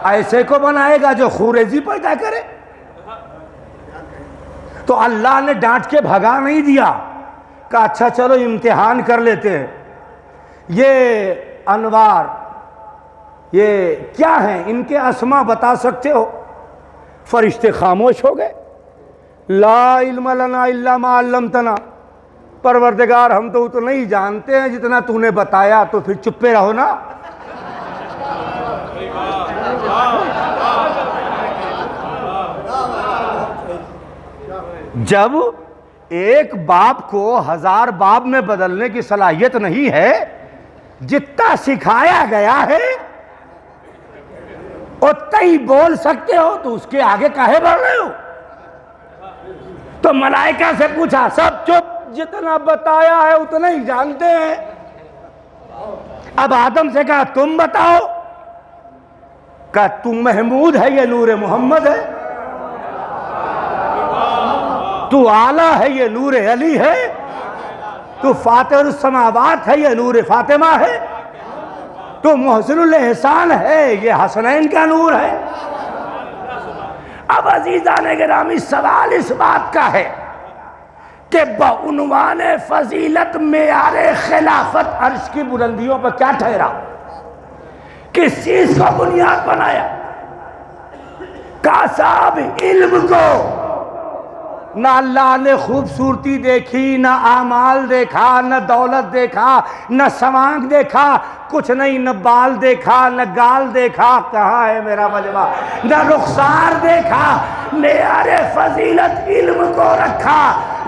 ایسے کو بنائے گا جو خوریزی پیدا کرے. تو اللہ نے ڈانٹ کے بھگا نہیں دیا، کہا اچھا چلو امتحان کر لیتے ہیں. یہ انوار یہ کیا ہیں، ان کے اسما بتا سکتے ہو؟ فرشتے خاموش ہو گئے. لا علم لنا الا ما علمتنا، پروردگار ہم تو نہیں جانتے ہیں جتنا تو نے بتایا، تو پھر چپے رہو نا. جب ایک باپ کو 1000 باپ میں بدلنے کی صلاحیت نہیں ہے، جتنا سکھایا گیا ہے اتنا ہی بول سکتے ہو، تو اس کے آگے کاہے بڑھ رہے ہو؟ تو ملائکہ سے پوچھا، سب چپ، جتنا بتایا ہے اتنا ہی جانتے ہیں. اب آدم سے کہا تم بتاؤ، کہا تم محمود ہے، یہ نور محمد ہے. تو اعلیٰ ہے، یہ نور علی ہے. تو فاتح السماوات ہے، یہ نور فاطمہ ہے. تو محسن الاحسان ہے، یہ حسنین کا نور ہے. اب عزیزان گرامی سوال اس بات کا ہے کہ بعنوان فضیلت معیار خلافت عرش کی بلندیوں پر کیا ٹھہرا؟ کس چیز کو بنیاد بنایا؟ کہا صاحب علم کو نہ اللہ نے خوبصورتی دیکھی، نہ اعمال دیکھا، نہ دولت دیکھا، نہ سوانگ دیکھا، کچھ نہیں، نہ بال دیکھا، نہ گال دیکھا. کہاں ہے میرا مجمع؟ نہ رخسار دیکھا. معیار فضیلت علم کو رکھا.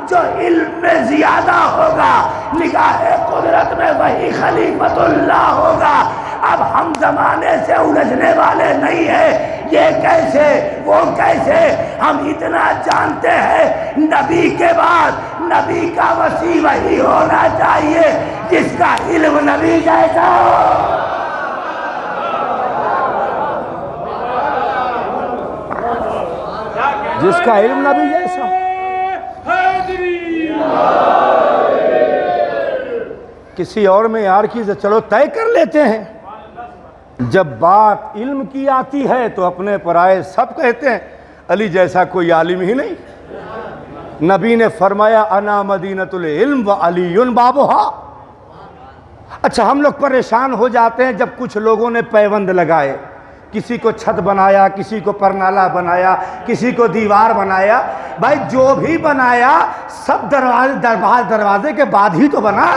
جو علم میں زیادہ ہوگا نگاہ قدرت میں وہی خلیفۃ اللہ ہوگا. اب ہم زمانے سے الجھنے والے نہیں ہیں، یہ کیسے وہ کیسے. ہم اتنا جانتے ہیں نبی کے بعد نبی کا وصی وہی ہونا چاہیے جس کا علم نبی جیسا ہو. جس کا علم نبی جیسا. کسی اور میں یار کی چلو طے کر لیتے ہیں. جب بات علم کی آتی ہے تو اپنے پرائے سب کہتے ہیں علی جیسا کوئی عالم ہی نہیں. نبی نے فرمایا انا مدینۃ العلم وعلی بابھا. اچھا ہم لوگ پریشان ہو جاتے ہیں جب کچھ لوگوں نے پیوند لگائے, کسی کو چھت بنایا, کسی کو پرنالہ بنایا, کسی کو دیوار بنایا. بھائی جو بھی بنایا سب دروازے کے بعد ہی تو بنا.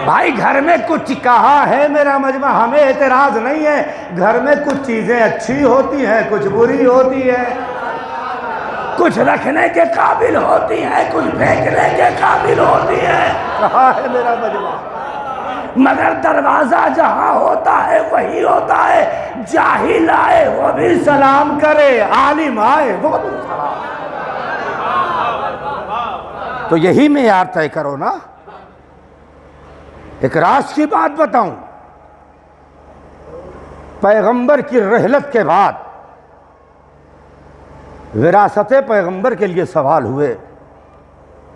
بھائی گھر میں کچھ کہا ہے میرا مجمع, ہمیں اعتراض نہیں ہے. گھر میں کچھ چیزیں اچھی ہوتی ہیں, کچھ بری ہوتی ہیں, کچھ رکھنے کے قابل ہوتی ہیں, کچھ پھینکنے کے قابل ہوتی ہیں. کہا ہے میرا مجمع, مگر دروازہ جہاں ہوتا ہے وہی ہوتا ہے. جاہل آئے وہ بھی سلام کرے, عالم آئے وہ بھی سلام. تو یہی معیار طے کرو نا. ایک راز کی بات بتاؤں, پیغمبر کی رحلت کے بعد وراثت پیغمبر کے لیے سوال ہوئے.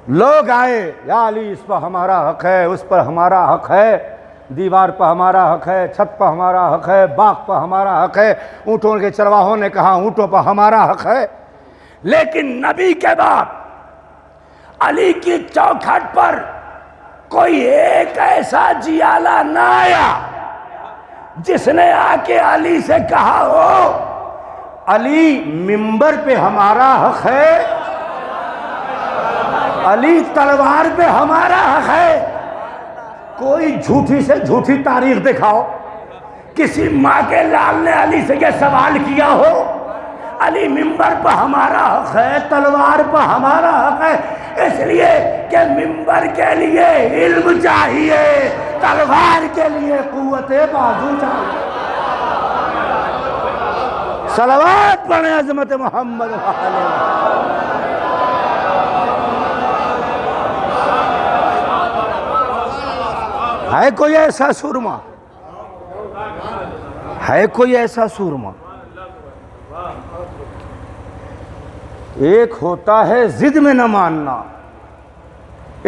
لوگ آئے, یا علی اس پر ہمارا حق ہے, اس پر ہمارا حق ہے, دیوار پر ہمارا حق ہے, چھت پر ہمارا حق ہے, باغ پر ہمارا حق ہے. اونٹوں کے چرواہوں نے کہا اونٹوں پر ہمارا حق ہے. لیکن نبی کے بعد علی کی چوکھٹ پر کوئی ایک ایسا جیالہ نہ آیا جس نے آ کے علی سے کہا ہو علی منبر پہ ہمارا حق ہے, علی تلوار پہ ہمارا حق ہے. کوئی جھوٹی سے جھوٹی تاریخ دکھاؤ. کسی ماں کے لال نے علی سے یہ سوال کیا ہو علی منبر پہ ہمارا حق ہے, تلوار پہ ہمارا حق ہے. اس لیے کہ منبر کے لیے علم چاہیے, تلوار کے لیے قوت بازو چاہیے. صلوات پڑھیں عظمت محمد. ہے کوئی ایسا سورما, ہے کوئی ایسا سورما. ایک ہوتا ہے ضد میں نہ ماننا,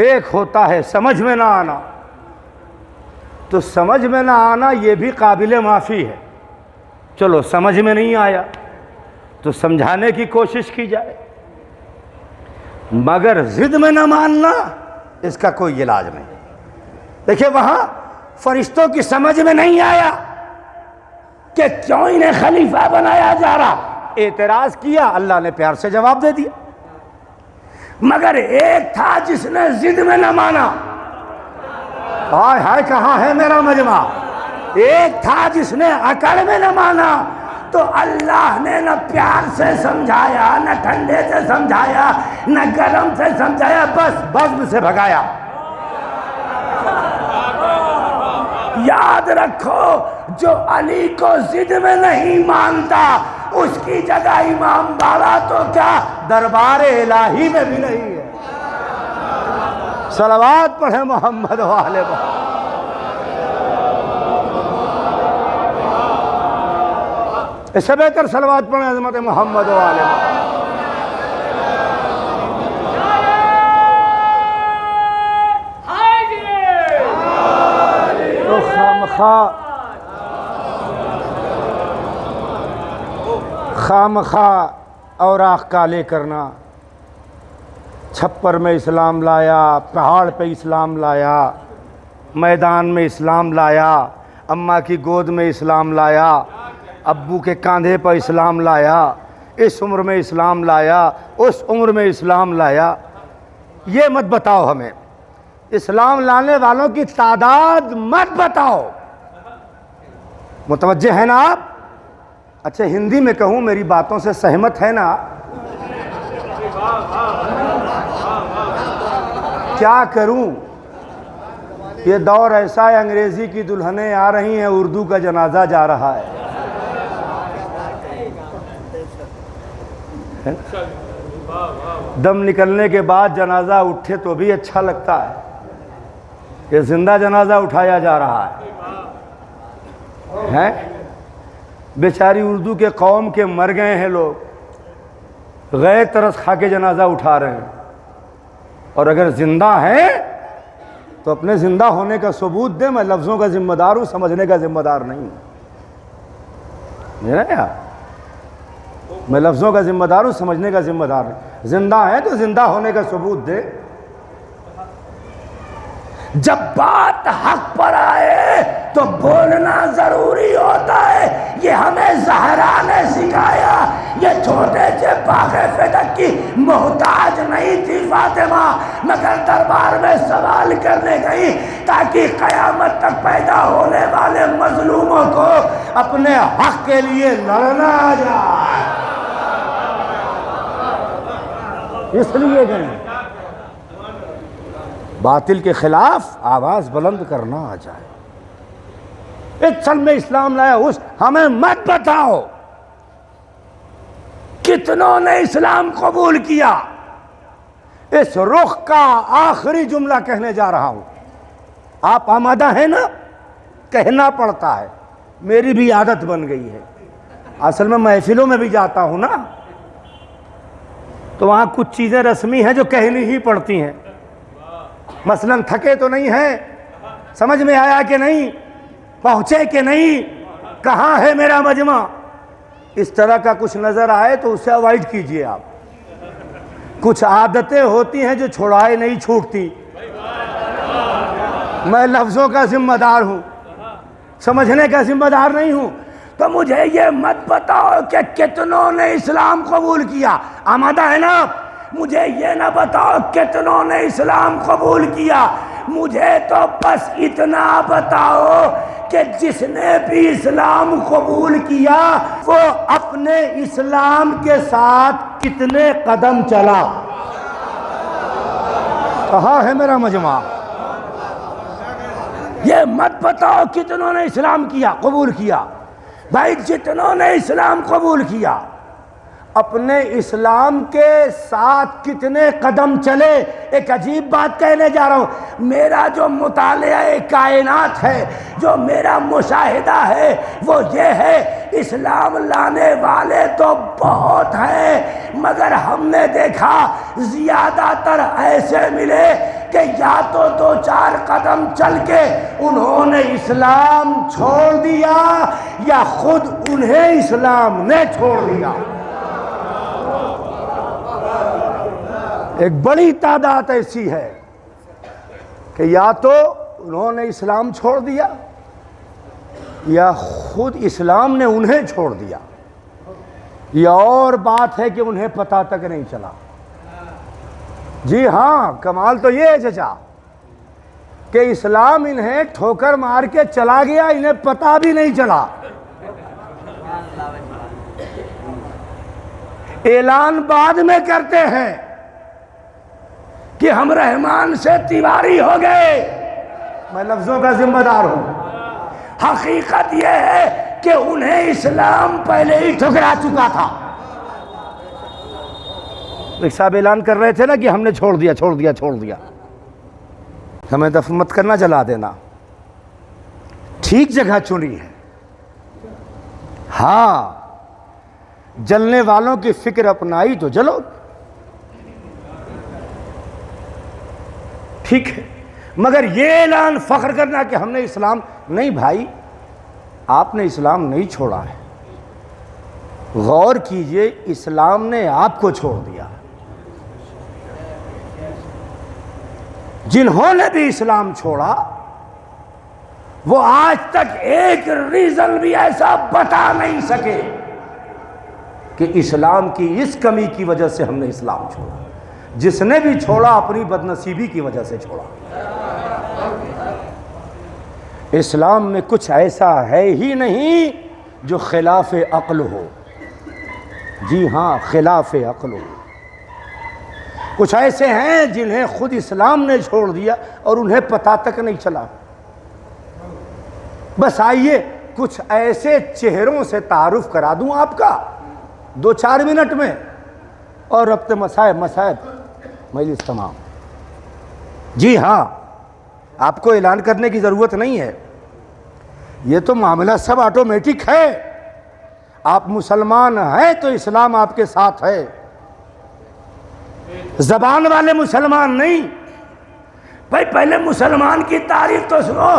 ایک ہوتا ہے سمجھ میں نہ آنا. تو سمجھ میں نہ آنا یہ بھی قابل معافی ہے. چلو سمجھ میں نہیں آیا تو سمجھانے کی کوشش کی جائے, مگر ضد میں نہ ماننا اس کا کوئی علاج نہیں. دیکھیں وہاں فرشتوں کی سمجھ میں نہیں آیا کہ کیوں انہیں خلیفہ بنایا جا رہا. اعتراض کیا, اللہ نے پیار سے جواب دے دیا. مگر ایک تھا جس نے ضد میں نہ مانا. ہائے ہائے کہاں ہے میرا مجمع. ایک تھا جس نے اکڑ میں نہ مانا, تو اللہ نے نہ پیار سے سمجھایا, نہ ٹھنڈے سے سمجھایا, نہ گرم سے سمجھایا, بس بزم سے بھگایا. یاد رکھو جو علی کو ضد میں نہیں مانتا اس کی جگہ امام باڑا تو کیا دربار الہی میں بھی نہیں ہے. صلوات پڑھیں محمد و آل محمد. اس سے بہتر صلوات پڑھیں عظمت محمد و آل محمد. تو خامخواہ اوراق کالے کرنا. چھپر میں اسلام لایا, پہاڑ پہ اسلام لایا, میدان میں اسلام لایا, اماں کی گود میں اسلام لایا, ابو کے کاندھے پر اسلام لایا, اس عمر میں اسلام لایا, اس عمر میں اسلام لایا. یہ مت بتاؤ ہمیں, اسلام لانے والوں کی تعداد مت بتاؤ. متوجہ ہیں نا آپ؟ اچھا ہندی میں کہوں, میری باتوں سے سہمت ہے نا؟ کیا کروں, یہ دور ایسا ہے انگریزی کی دلہنیں آ رہی ہیں, اردو کا جنازہ جا رہا ہے. دم نکلنے کے بعد جنازہ اٹھے تو بھی اچھا لگتا ہے. یہ زندہ جنازہ اٹھایا جا رہا ہے. بیچاری اردو کے قوم کے مر گئے ہیں لوگ، غیر ترس کھا کے جنازہ اٹھا رہے ہیں، اور اگر زندہ ہیں تو اپنے زندہ ہونے کا ثبوت دیں۔ میں لفظوں کا ذمہ دار ہوں، سمجھنے کا ذمہ دار نہیں ہوں، میرا یار میں لفظوں کا ذمہ دار ہوں، سمجھنے کا ذمہ دار نہیں۔ زندہ ہیں تو زندہ ہونے کا ثبوت دے۔ جب بات حق پر آئے تو بولنا ضروری ہوتا ہے، یہ ہمیں زہرا نے سکھایا۔ یہ چھوٹے سے باغ فتح کی محتاج نہیں تھی فاطمہ، مگر دربار میں سوال کرنے گئی تاکہ قیامت تک پیدا ہونے والے مظلوموں کو اپنے حق کے لیے لڑنا آ جائے، اس لیے گئی باطل کے خلاف آواز بلند کرنا آ جائے۔ اس سال میں اسلام لایا، اس ہمیں مت بتاؤ کتنوں نے اسلام قبول کیا۔ اس رخ کا آخری جملہ کہنے جا رہا ہوں، آپ آمادہ ہیں نا؟ کہنا پڑتا ہے، میری بھی عادت بن گئی ہے۔ اصل میں محفلوں میں بھی جاتا ہوں نا، تو وہاں کچھ چیزیں رسمی ہیں جو کہنی ہی پڑتی ہیں۔ مثلا تھکے تو نہیں ہیں، سمجھ میں آیا کہ نہیں، پہنچے کہ نہیں، کہاں ہے میرا مجمع، اس طرح کا کچھ نظر آئے تو اسے اوائڈ کیجئے۔ آپ کچھ عادتیں ہوتی ہیں جو چھوڑائے نہیں چھوٹتی۔ میں لفظوں کا ذمہ دار ہوں، سمجھنے کا ذمہ دار نہیں ہوں۔ تو مجھے یہ مت بتاؤ کہ کتنوں نے اسلام قبول کیا، آمادہ ہے نا؟ مجھے یہ نہ بتاؤ کتنوں نے اسلام قبول کیا، مجھے تو بس اتنا بتاؤ کہ جس نے بھی اسلام قبول کیا وہ اپنے اسلام کے ساتھ کتنے قدم چلا۔ کہاں ہے میرا مجمع؟ یہ مت بتاؤ کتنوں نے اسلام کیا، قبول کیا۔ بھائی جتنوں نے اسلام قبول کیا اپنے اسلام کے ساتھ کتنے قدم چلے۔ ایک عجیب بات کہنے جا رہا ہوں، میرا جو مطالعہ کائنات ہے، جو میرا مشاہدہ ہے وہ یہ ہے، اسلام لانے والے تو بہت ہیں، مگر ہم نے دیکھا زیادہ تر ایسے ملے کہ یا تو 2-4 قدم چل کے انہوں نے اسلام چھوڑ دیا یا خود انہیں اسلام نے چھوڑ دیا۔ ایک بڑی تعداد ایسی ہے کہ یا تو انہوں نے اسلام چھوڑ دیا یا خود اسلام نے انہیں چھوڑ دیا، یہ اور بات ہے کہ انہیں پتہ تک نہیں چلا۔ جی ہاں، کمال تو یہ ہے چچا کہ اسلام انہیں ٹھوکر مار کے چلا گیا، انہیں پتہ بھی نہیں چلا۔ اعلان بعد میں کرتے ہیں کہ ہم رحمان سے تیواری ہو گئے، میں لفظوں کا ذمہ دار ہوں۔ حقیقت یہ ہے کہ انہیں اسلام پہلے ہی ٹھکرا چکا تھا۔ ایک صاحب اعلان کر رہے تھے نا کہ ہم نے چھوڑ دیا چھوڑ دیا چھوڑ دیا، ہمیں دفن مت کرنا، جلا دینا۔ ٹھیک جگہ چنی ہے، ہاں جلنے والوں کی فکر اپنائی تو جلو، ٹھیک ہے، مگر یہ اعلان فخر کرنا کہ ہم نے اسلام نہیں، بھائی آپ نے اسلام نہیں چھوڑا ہے، غور کیجئے، اسلام نے آپ کو چھوڑ دیا۔ جنہوں نے بھی اسلام چھوڑا وہ آج تک ایک ریزن بھی ایسا بتا نہیں سکے کہ اسلام کی اس کمی کی وجہ سے ہم نے اسلام چھوڑا۔ جس نے بھی چھوڑا اپنی بدنصیبی کی وجہ سے چھوڑا۔ اسلام میں کچھ ایسا ہے ہی نہیں جو خلاف عقل ہو، جی ہاں خلاف عقل ہو۔ کچھ ایسے ہیں جنہیں خود اسلام نے چھوڑ دیا اور انہیں پتہ تک نہیں چلا۔ بس آئیے کچھ ایسے چہروں سے تعارف کرا دوں آپ کا 2-4 منٹ میں، اور ربط مسائب مجلس تمام۔ جی ہاں، آپ کو اعلان کرنے کی ضرورت نہیں ہے، یہ تو معاملہ سب آٹومیٹک ہے۔ آپ مسلمان ہیں تو اسلام آپ کے ساتھ ہے، زبان والے مسلمان نہیں۔ بھائی پہلے مسلمان کی تعریف تو سنو۔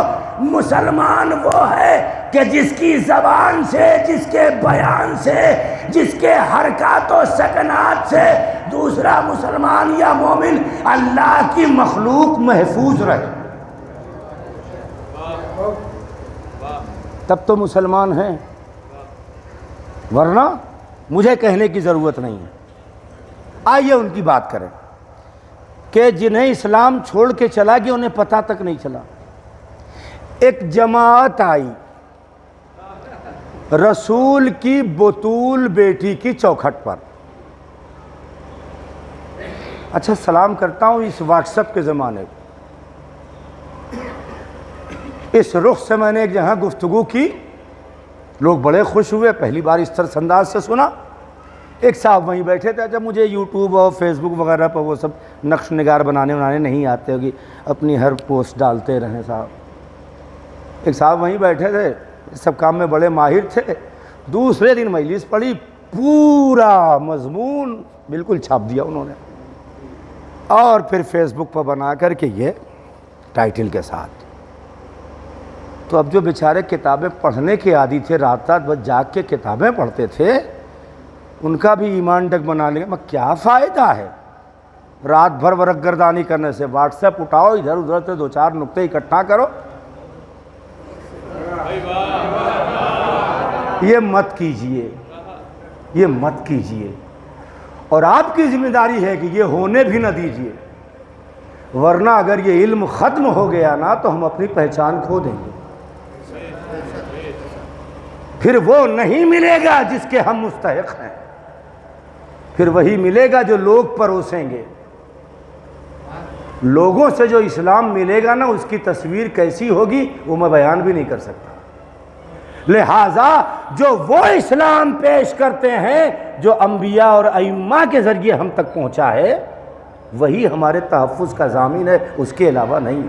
مسلمان وہ ہے کہ جس کی زبان سے، جس کے بیان سے، جس کے حرکات و سکنات سے دوسرا مسلمان یا مومن اللہ کی مخلوق محفوظ رہے، تب تو مسلمان ہیں، ورنہ مجھے کہنے کی ضرورت نہیں ہے۔ آئیے ان کی بات کریں کہ جنہیں اسلام چھوڑ کے چلا گیا انہیں پتہ تک نہیں چلا۔ ایک جماعت آئی رسول کی بطول بیٹی کی چوکھٹ پر۔ اچھا سلام کرتا ہوں اس واٹس ایپ کے زمانے کو، اس رخ سے میں نے ایک جہاں گفتگو کی، لوگ بڑے خوش ہوئے، پہلی بار اس طرح انداز سے سنا۔ ایک صاحب وہیں بیٹھے تھے، جب مجھے یوٹیوب اور فیس بک وغیرہ پر وہ سب نقش نگار بنانے نہیں آتے ہوگی، اپنی ہر پوسٹ ڈالتے رہیں صاحب۔ ایک صاحب وہیں بیٹھے تھے، اس سب کام میں بڑے ماہر تھے، دوسرے دن مجلس پڑھی، پورا مضمون بالکل چھاپ دیا انہوں نے، اور پھر فیس بک پر بنا کر کے یہ ٹائٹل کے ساتھ۔ تو اب جو بیچارے کتابیں پڑھنے کے عادی تھے، رات بس جاگ کے کتابیں پڑھتے تھے، ان کا بھی ایمان ڈگ بنا لیں گے۔ کیا فائدہ ہے رات بھر ورق گردانی کرنے سے؟ واٹس ایپ اٹھاؤ، ادھر ادھر سے دو چار نقطے اکٹھا کرو۔ یہ مت کیجئے، یہ مت کیجئے، اور آپ کی ذمہ داری ہے کہ یہ ہونے بھی نہ دیجئے، ورنہ اگر یہ علم ختم ہو گیا نا تو ہم اپنی پہچان کھو دیں گے، پھر وہ نہیں ملے گا جس کے ہم مستحق ہیں، پھر وہی ملے گا جو لوگ پروسیں گے۔ لوگوں سے جو اسلام ملے گا نا، اس کی تصویر کیسی ہوگی وہ میں بیان بھی نہیں کر سکتا۔ لہٰذا جو وہ اسلام پیش کرتے ہیں جو انبیاء اور ائمہ کے ذریعے ہم تک پہنچا ہے، وہی ہمارے تحفظ کا ضامن ہے، اس کے علاوہ نہیں۔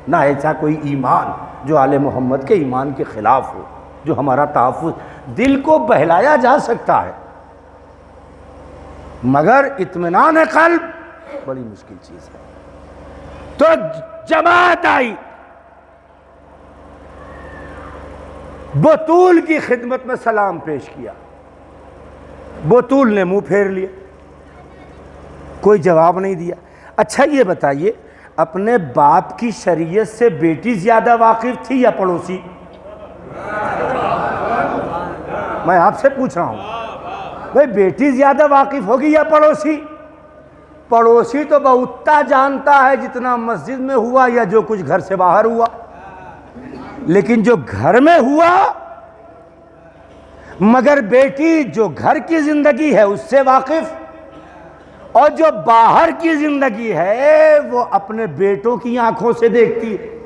نہ ایسا کوئی ایمان جو آل محمد کے ایمان کے خلاف ہو، جو ہمارا تحفظ۔ دل کو بہلایا جا سکتا ہے، مگر اطمینان قلب بڑی مشکل چیز ہے۔ تو جماعت آئی، بطول کی خدمت میں سلام پیش کیا، بطول نے منہ پھیر لیا، کوئی جواب نہیں دیا۔ اچھا یہ بتائیے، اپنے باپ کی شریعت سے بیٹی زیادہ واقف تھی یا پڑوسی؟ میں آپ سے پوچھ رہا ہوں بھئی، بیٹی زیادہ واقف ہوگی یا پڑوسی؟ پڑوسی تو بہتا جانتا ہے جتنا مسجد میں ہوا یا جو کچھ گھر سے باہر ہوا، لیکن جو گھر میں ہوا، مگر بیٹی جو گھر کی زندگی ہے اس سے واقف، اور جو باہر کی زندگی ہے وہ اپنے بیٹوں کی آنکھوں سے دیکھتی ہے۔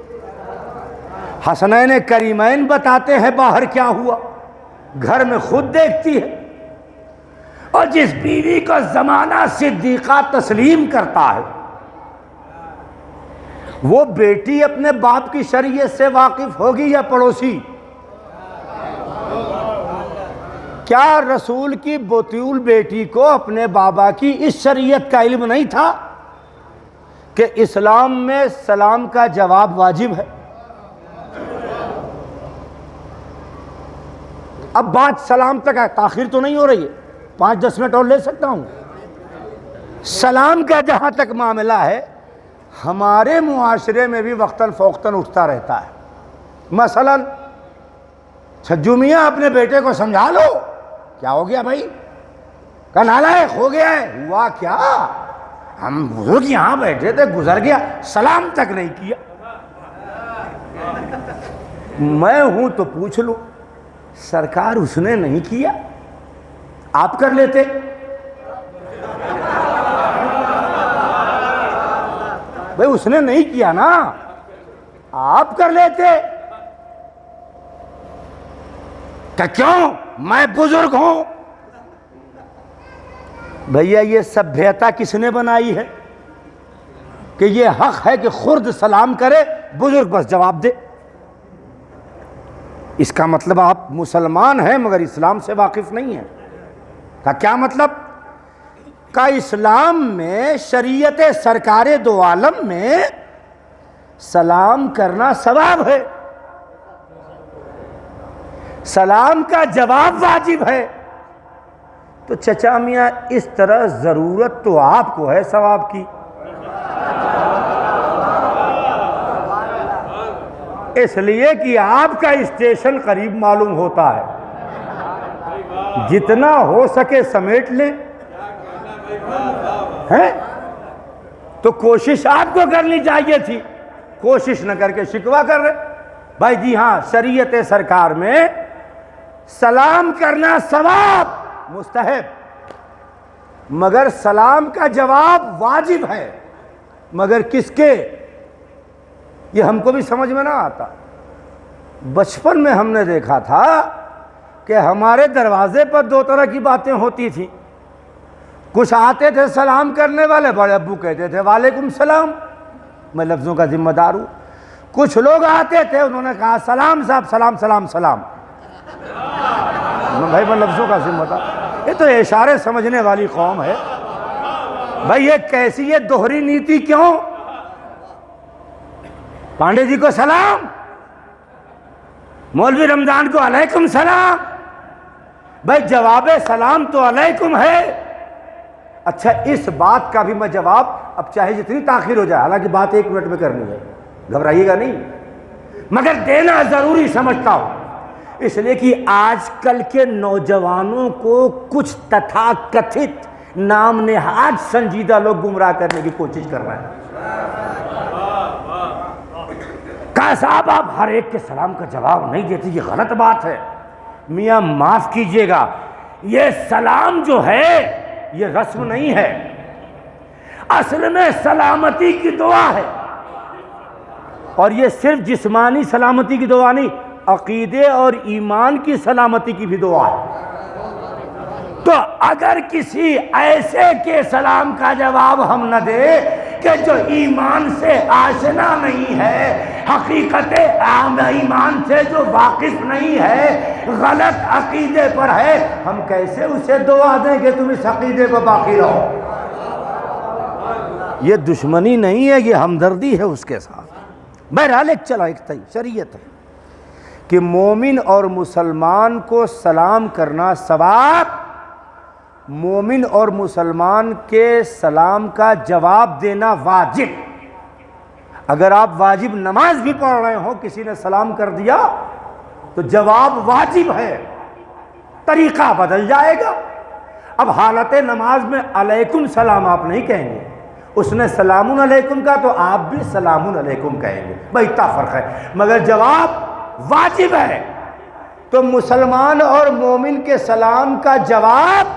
حسنین کریمین بتاتے ہیں باہر کیا ہوا، گھر میں خود دیکھتی ہے۔ اور جس بیوی کو زمانہ صدیقہ تسلیم کرتا ہے، وہ بیٹی اپنے باپ کی شریعت سے واقف ہوگی یا پڑوسی؟ کیا رسول کی بطول بیٹی کو اپنے بابا کی اس شریعت کا علم نہیں تھا کہ اسلام میں سلام کا جواب واجب ہے؟ اب بات سلام تک ہے، تاخیر تو نہیں ہو رہی ہے، 5-10 منٹ اور لے سکتا ہوں۔ سلام کا جہاں تک معاملہ ہے، ہمارے معاشرے میں بھی وقتاً فوقتاً اٹھتا رہتا ہے۔ مثلاً چھجو میاں اپنے بیٹے کو سمجھا لو، کیا ہو گیا بھائی؟ کہ نالائق ہو گیا ہے؟ ہوا کیا؟ ہم بزرگ یہاں بیٹھے تھے، گزر گیا، سلام تک نہیں کیا۔ میں ہوں تو پوچھ لوں، سرکار اس نے نہیں کیا، آپ کر لیتے؟ بھئی اس نے نہیں کیا نا، آپ کر لیتے؟ کہ کیوں؟ میں بزرگ ہوں۔ بھیا یہ سبھیتا کس نے بنائی ہے کہ یہ حق ہے کہ خرد سلام کرے، بزرگ بس جواب دے؟ اس کا مطلب آپ مسلمان ہیں مگر اسلام سے واقف نہیں ہیں۔ کا کیا مطلب؟ کا اسلام میں شریعت سرکار دو عالم میں سلام کرنا ثواب ہے، سلام کا جواب واجب ہے۔ تو چچا میاں اس طرح ضرورت تو آپ کو ہے ثواب کی، اس لیے کہ آپ کا اسٹیشن قریب معلوم ہوتا ہے، جتنا ہو سکے سمیٹ لیں، ہیں؟ تو کوشش آپ کو کرنی چاہیے تھی، کوشش نہ کر کے شکوہ کر رہے۔ بھائی جی ہاں، شریعت سرکار میں سلام کرنا ثواب مستحب، مگر سلام کا جواب واجب ہے، مگر کس کے؟ یہ ہم کو بھی سمجھ میں نہ آتا۔ بچپن میں ہم نے دیکھا تھا کہ ہمارے دروازے پر دو طرح کی باتیں ہوتی تھیں، کچھ آتے تھے سلام کرنے والے، بڑے ابو کہتے تھے وعلیکم السلام، میں لفظوں کا ذمہ دار ہوں۔ کچھ لوگ آتے تھے، انہوں نے کہا سلام صاحب، سلام سلام سلام، بھائی میں لفظوں کا ذمہ دار۔ یہ تو اشارے سمجھنے والی قوم ہے بھائی، یہ کیسی یہ دوہری نیتی کیوں؟ پانڈے جی کو سلام، مولوی رمضان کو علیکم سلام، بھائی جواب سلام تو علیکم ہے۔ اچھا اس بات کا بھی میں جواب، اب چاہے جتنی تاخیر ہو جائے، حالانکہ بات 1 منٹ میں کرنی ہے، گھبرائیے گا نہیں، مگر دینا ضروری سمجھتا ہوں، اس لیے کہ آج کل کے نوجوانوں کو کچھ تتھا کتھت نام نہاد سنجیدہ لوگ گمراہ کرنے کی کوشش کر رہے ہیں۔ کہا صاحب آپ ہر ایک کے سلام کا جواب نہیں دیتے، یہ غلط بات ہے۔ میاں معاف کیجئے گا، یہ سلام جو ہے یہ رسم نہیں ہے، اصل میں سلامتی کی دعا ہے، اور یہ صرف جسمانی سلامتی کی دعا نہیں، عقیدے اور ایمان کی سلامتی کی بھی دعا ہے۔ تو اگر کسی ایسے کے سلام کا جواب ہم نہ دے کہ جو ایمان سے آشنا نہیں ہے، حقیقت ایمان سے جو واقف نہیں ہے، غلط عقیدے پر ہے، ہم کیسے اسے دعا دیں کہ تم اس عقیدے پر باقی رہو؟ یہ دشمنی نہیں ہے، یہ ہمدردی ہے اس کے ساتھ۔ بہرحال ایک چلا ایک شریعت ہے کہ مومن اور مسلمان کو سلام کرنا ثواب، مومن اور مسلمان کے سلام کا جواب دینا واجب۔ اگر آپ واجب نماز بھی پڑھ رہے ہوں، کسی نے سلام کر دیا تو جواب واجب ہے، طریقہ بدل جائے گا۔ اب حالت نماز میں علیکم سلام آپ نہیں کہیں گے، اس نے سلام علیکم کہا تو آپ بھی سلام علیکم کہیں گے، بھائی اتنا فرق ہے، مگر جواب واجب ہے۔ تو مسلمان اور مومن کے سلام کا جواب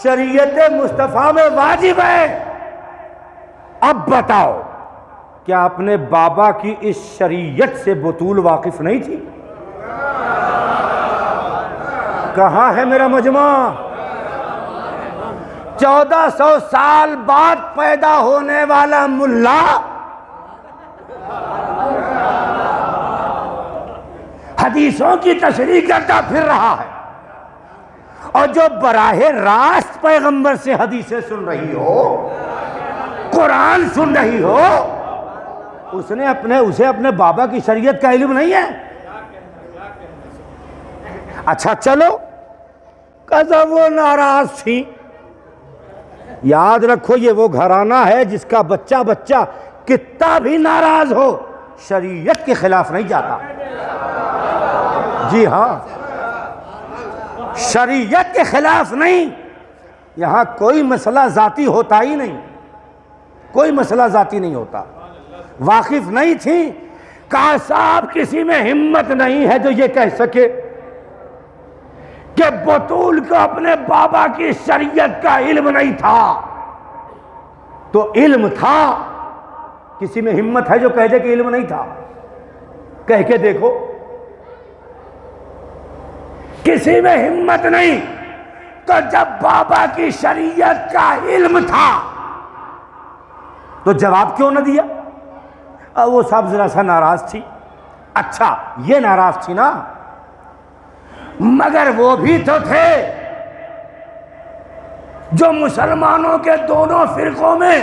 شریعت مصطفیٰ میں واجب ہے۔ اب بتاؤ، کیا اپنے بابا کی اس شریعت سے بطول واقف نہیں تھی؟ کہاں ہے میرا مجمع؟ 1400 سال بعد پیدا ہونے والا ملا حدیثوں کی تشریح کرتا پھر رہا ہے، اور جو براہ راست پیغمبر سے حدیثیں سن رہی ہو، قرآن سن رہی ہو، اسے اپنے بابا کی شریعت کا علم نہیں ہے۔ اچھا چلو، کہتا وہ ناراض تھی، یاد رکھو یہ وہ گھرانہ ہے جس کا بچہ کتنا بھی ناراض ہو شریعت کے خلاف نہیں جاتا۔ جی ہاں، شریعت کے خلاف نہیں، یہاں کوئی مسئلہ ذاتی ہوتا ہی نہیں، کوئی مسئلہ ذاتی نہیں ہوتا۔ واقف نہیں تھی، کہا صاحب کسی میں ہمت نہیں ہے جو یہ کہہ سکے کہ بطول کو اپنے بابا کی شریعت کا علم نہیں تھا، تو علم تھا۔ کسی میں ہمت ہے جو کہہ دے کہ علم نہیں تھا؟ کہہ کے دیکھو، کسی میں ہمت نہیں۔ تو جب بابا کی شریعت کا علم تھا تو جواب کیوں نہ دیا؟ وہ صاحب ذرا سا ناراض تھی، اچھا یہ ناراض تھی نا، مگر وہ بھی تو تھے جو مسلمانوں کے دونوں فرقوں میں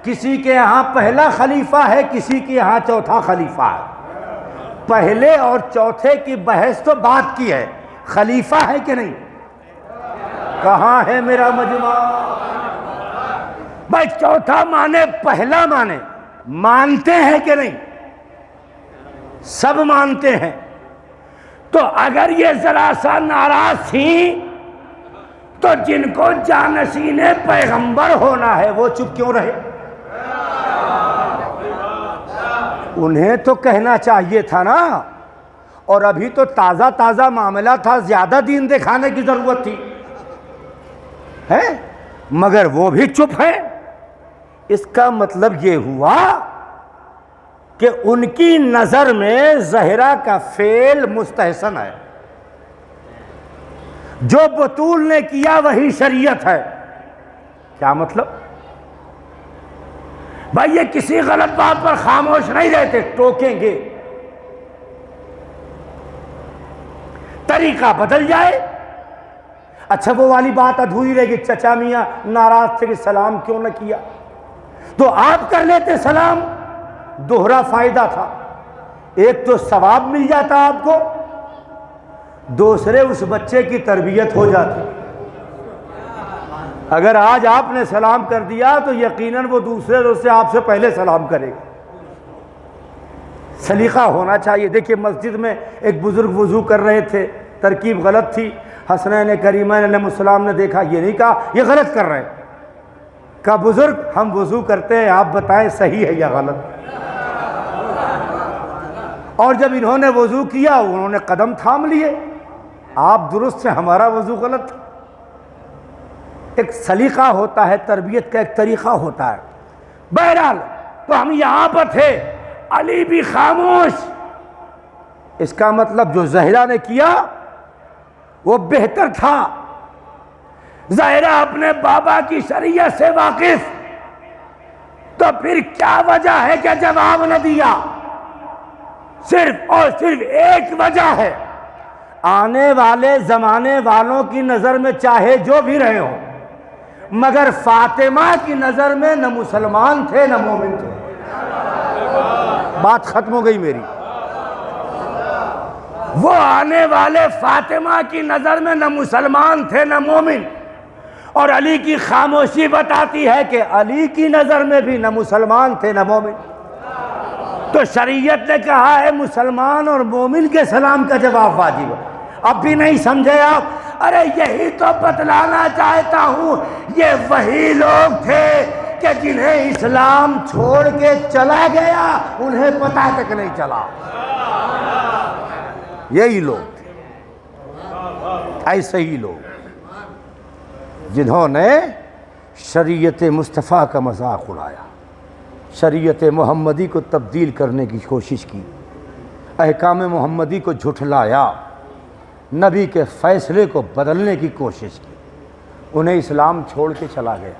کسی کے یہاں پہلا خلیفہ ہے، کسی کے یہاں چوتھا خلیفہ ہے۔ پہلے اور چوتھے کی بحث تو بات کی ہے، خلیفہ ہے کہ نہیں؟ کہاں ہے میرا مجمع؟ بھائی چوتھا مانے پہلا مانے، مانتے ہیں کہ نہیں؟ سب مانتے ہیں۔ تو اگر یہ ذرا سا ناراض تھیں تو جن کو جانشین پیغمبر ہونا ہے وہ چپ کیوں رہے؟ انہیں تو کہنا چاہیے تھا نا، اور ابھی تو تازہ تازہ معاملہ تھا، زیادہ دین دکھانے کی ضرورت تھی ہے، مگر وہ بھی چپ ہیں۔ اس کا مطلب یہ ہوا کہ ان کی نظر میں زہرا کا فعل مستحسن ہے، جو بطول نے کیا وہی شریعت ہے۔ کیا مطلب؟ بھائی یہ کسی غلط بات پر خاموش نہیں رہتے، ٹوکیں گے، طریقہ بدل جائے۔ اچھا وہ والی بات ادھوری رہے گی، چچا میاں ناراض تھے کہ سلام کیوں نہ کیا، تو آپ کر لیتے سلام، دوہرا فائدہ تھا، ایک تو ثواب مل جاتا آپ کو، دوسرے اس بچے کی تربیت ہو جاتی۔ اگر آج آپ نے سلام کر دیا تو یقیناً وہ دوسرے روز سے آپ سے پہلے سلام کرے گا۔ سلیقہ ہونا چاہیے۔ دیکھیے مسجد میں ایک بزرگ وضو کر رہے تھے، ترکیب غلط تھی، حسنین کریمین علیہ السلام نے دیکھا، یہ نہیں کہا یہ غلط کر رہے ہیں، کہا بزرگ ہم وضو کرتے ہیں، آپ بتائیں صحیح ہے یا غلط۔ اور جب انہوں نے وضو کیا انہوں نے قدم تھام لیے، آپ درست سے ہمارا وضو غلط تھا۔ ایک سلیقہ ہوتا ہے، تربیت کا ایک طریقہ ہوتا ہے۔ بہرحال تو ہم یہاں پر تھے، علی بھی خاموش، اس کا مطلب جو زہرا نے کیا وہ بہتر تھا۔ زہرا اپنے بابا کی شریعت سے واقف، تو پھر کیا وجہ ہے کہ جواب نہ دیا؟ صرف اور صرف ایک وجہ ہے، آنے والے زمانے والوں کی نظر میں چاہے جو بھی رہے ہوں، مگر فاطمہ کی نظر میں نہ مسلمان تھے نہ مومن تھے۔ بات ختم ہو گئی میری۔ وہ آنے والے فاطمہ کی نظر میں نہ مسلمان تھے نہ مومن، اور علی کی خاموشی بتاتی ہے کہ علی کی نظر میں بھی نہ مسلمان تھے نہ مومن۔ تو شریعت نے کہا ہے مسلمان اور مومن کے سلام کا جواب واجب ہے۔ اب بھی نہیں سمجھے آپ؟ ارے یہی تو بتلانا چاہتا ہوں، یہ وہی لوگ تھے کہ جنہیں اسلام چھوڑ کے چلا گیا انہیں پتہ تک نہیں چلا، یہی لوگ تھے، ایسے ہی لوگ جنہوں نے شریعت مصطفیٰ کا مذاق اڑایا، شریعت محمدی کو تبدیل کرنے کی کوشش کی، احکام محمدی کو جھٹلایا، نبی کے فیصلے کو بدلنے کی کوشش کی۔ انہیں اسلام چھوڑ کے چلا گیا،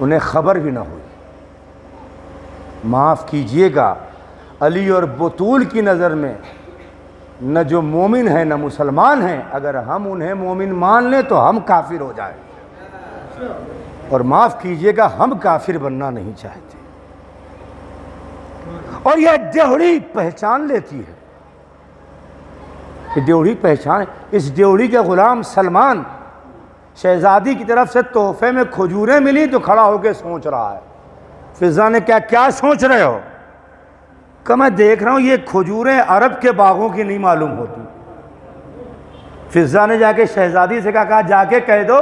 انہیں خبر بھی نہ ہوئی۔ معاف کیجئے گا، علی اور بطول کی نظر میں نہ جو مومن ہیں نہ مسلمان ہیں، اگر ہم انہیں مومن مان لیں تو ہم کافر ہو جائیں، اور معاف کیجئے گا ہم کافر بننا نہیں چاہتے۔ اور یہ ڈیوڑی پہچان لیتی ہے، یہ ڈیوڑی پہچان، اس ڈیوڑی کے غلام سلمان شہزادی کی طرف سے تحفے میں کھجوریں ملی تو کھڑا ہو کے سوچ رہا ہے۔ فضا نے کیا سوچ رہے ہو؟ کہ میں دیکھ رہا ہوں یہ کھجوریں عرب کے باغوں کی نہیں معلوم ہوتی۔ فضا نے جا کے شہزادی سے کہا جا کے کہہ دو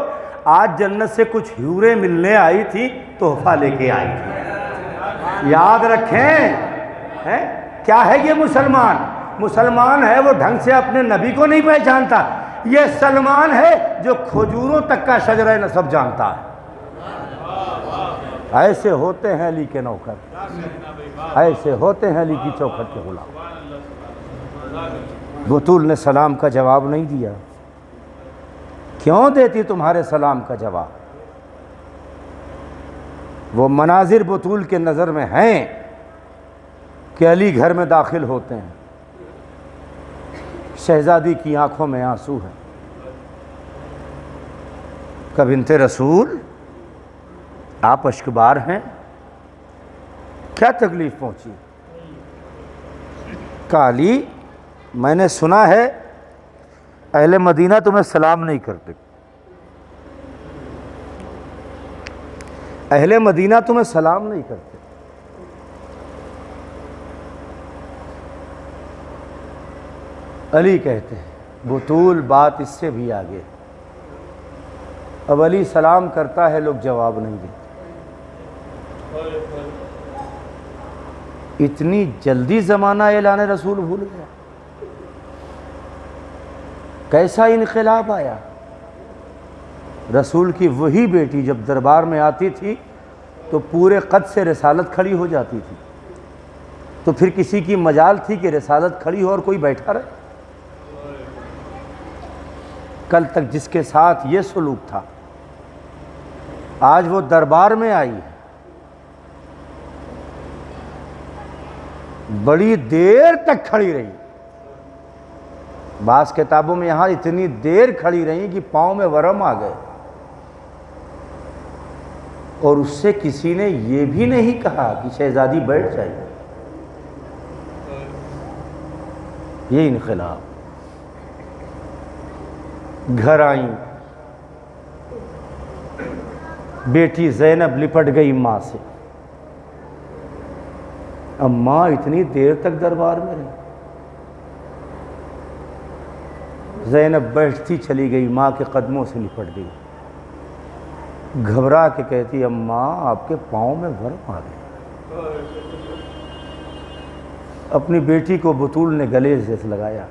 آج جنت سے کچھ حوریں ملنے آئی تھی، تحفہ لے کے آئی تھی۔ یاد رکھیں کیا ہے یہ مسلمان؟ مسلمان ہے وہ ڈھنگ سے اپنے نبی کو نہیں پہچانتا، یہ سلمان ہے جو کھجوروں تک کا شجرہ نسب جانتا ہے۔ ایسے ہوتے ہیں علی کے نوکر، ایسے ہوتے ہیں علی کی چوکھٹ کے غلام۔ بطول نے سلام کا جواب نہیں دیا۔ کیوں دیتی تمہارے سلام کا جواب؟ وہ مناظر بطول کے نظر میں ہیں کہ علی گھر میں داخل ہوتے ہیں، شہزادی کی آنکھوں میں آنسو ہے. کہ بنت رسول آپ اشکبار ہیں، کیا تکلیف پہنچی؟ کہ علی میں نے سنا ہے اہل مدینہ تمہیں سلام نہیں کرتے، اہل مدینہ تمہیں سلام نہیں کرتے. علی کہتے ہیں بطول بات اس سے بھی آگے. اب علی سلام کرتا ہے، لوگ جواب نہیں دیتے. اتنی جلدی زمانہ اعلان رسول بھول گیا؟ کیسا انقلاب آیا؟ رسول کی وہی بیٹی جب دربار میں آتی تھی تو پورے قد سے رسالت کھڑی ہو جاتی تھی، تو پھر کسی کی مجال تھی کہ رسالت کھڑی ہو اور کوئی بیٹھا رہے؟ کل تک جس کے ساتھ یہ سلوک تھا، آج وہ دربار میں آئی ہے، بڑی دیر تک کھڑی رہی. بعض کتابوں میں یہاں اتنی دیر کھڑی رہی کہ پاؤں میں ورم آ گئے، اور اس سے کسی نے یہ بھی نہیں کہا کہ شہزادی بیٹھ جائے. یہ انقلاب. گھر آئیں، بیٹی زینب لپٹ گئی ماں سے. اماں اتنی دیر تک دربار میں رہی. زینب بیٹھتی چلی گئی، ماں کے قدموں سے لپٹ گئی. گھبرا کے کہتی اماں آپ کے پاؤں میں ورم آ گئے. اپنی بیٹی کو بطول نے گلے سے لگایا.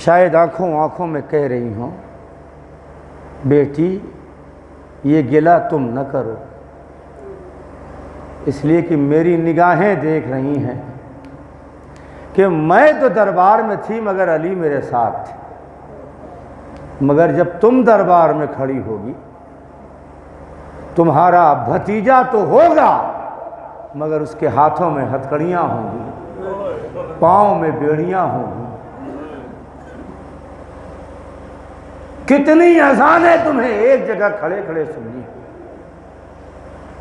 شاید آنکھوں میں کہہ رہی ہوں بیٹی یہ گلہ تم نہ کرو، اس لیے کہ میری نگاہیں دیکھ رہی ہیں کہ میں تو دربار میں تھی مگر علی میرے ساتھ تھے، مگر جب تم دربار میں کھڑی ہوگی تمہارا بھتیجا تو ہوگا مگر اس کے ہاتھوں میں ہتھکڑیاں ہوں گی، پاؤں میں بیڑیاں ہوں گی. کتنی اذانیں تمہیں ایک جگہ کھڑے کھڑے سننی.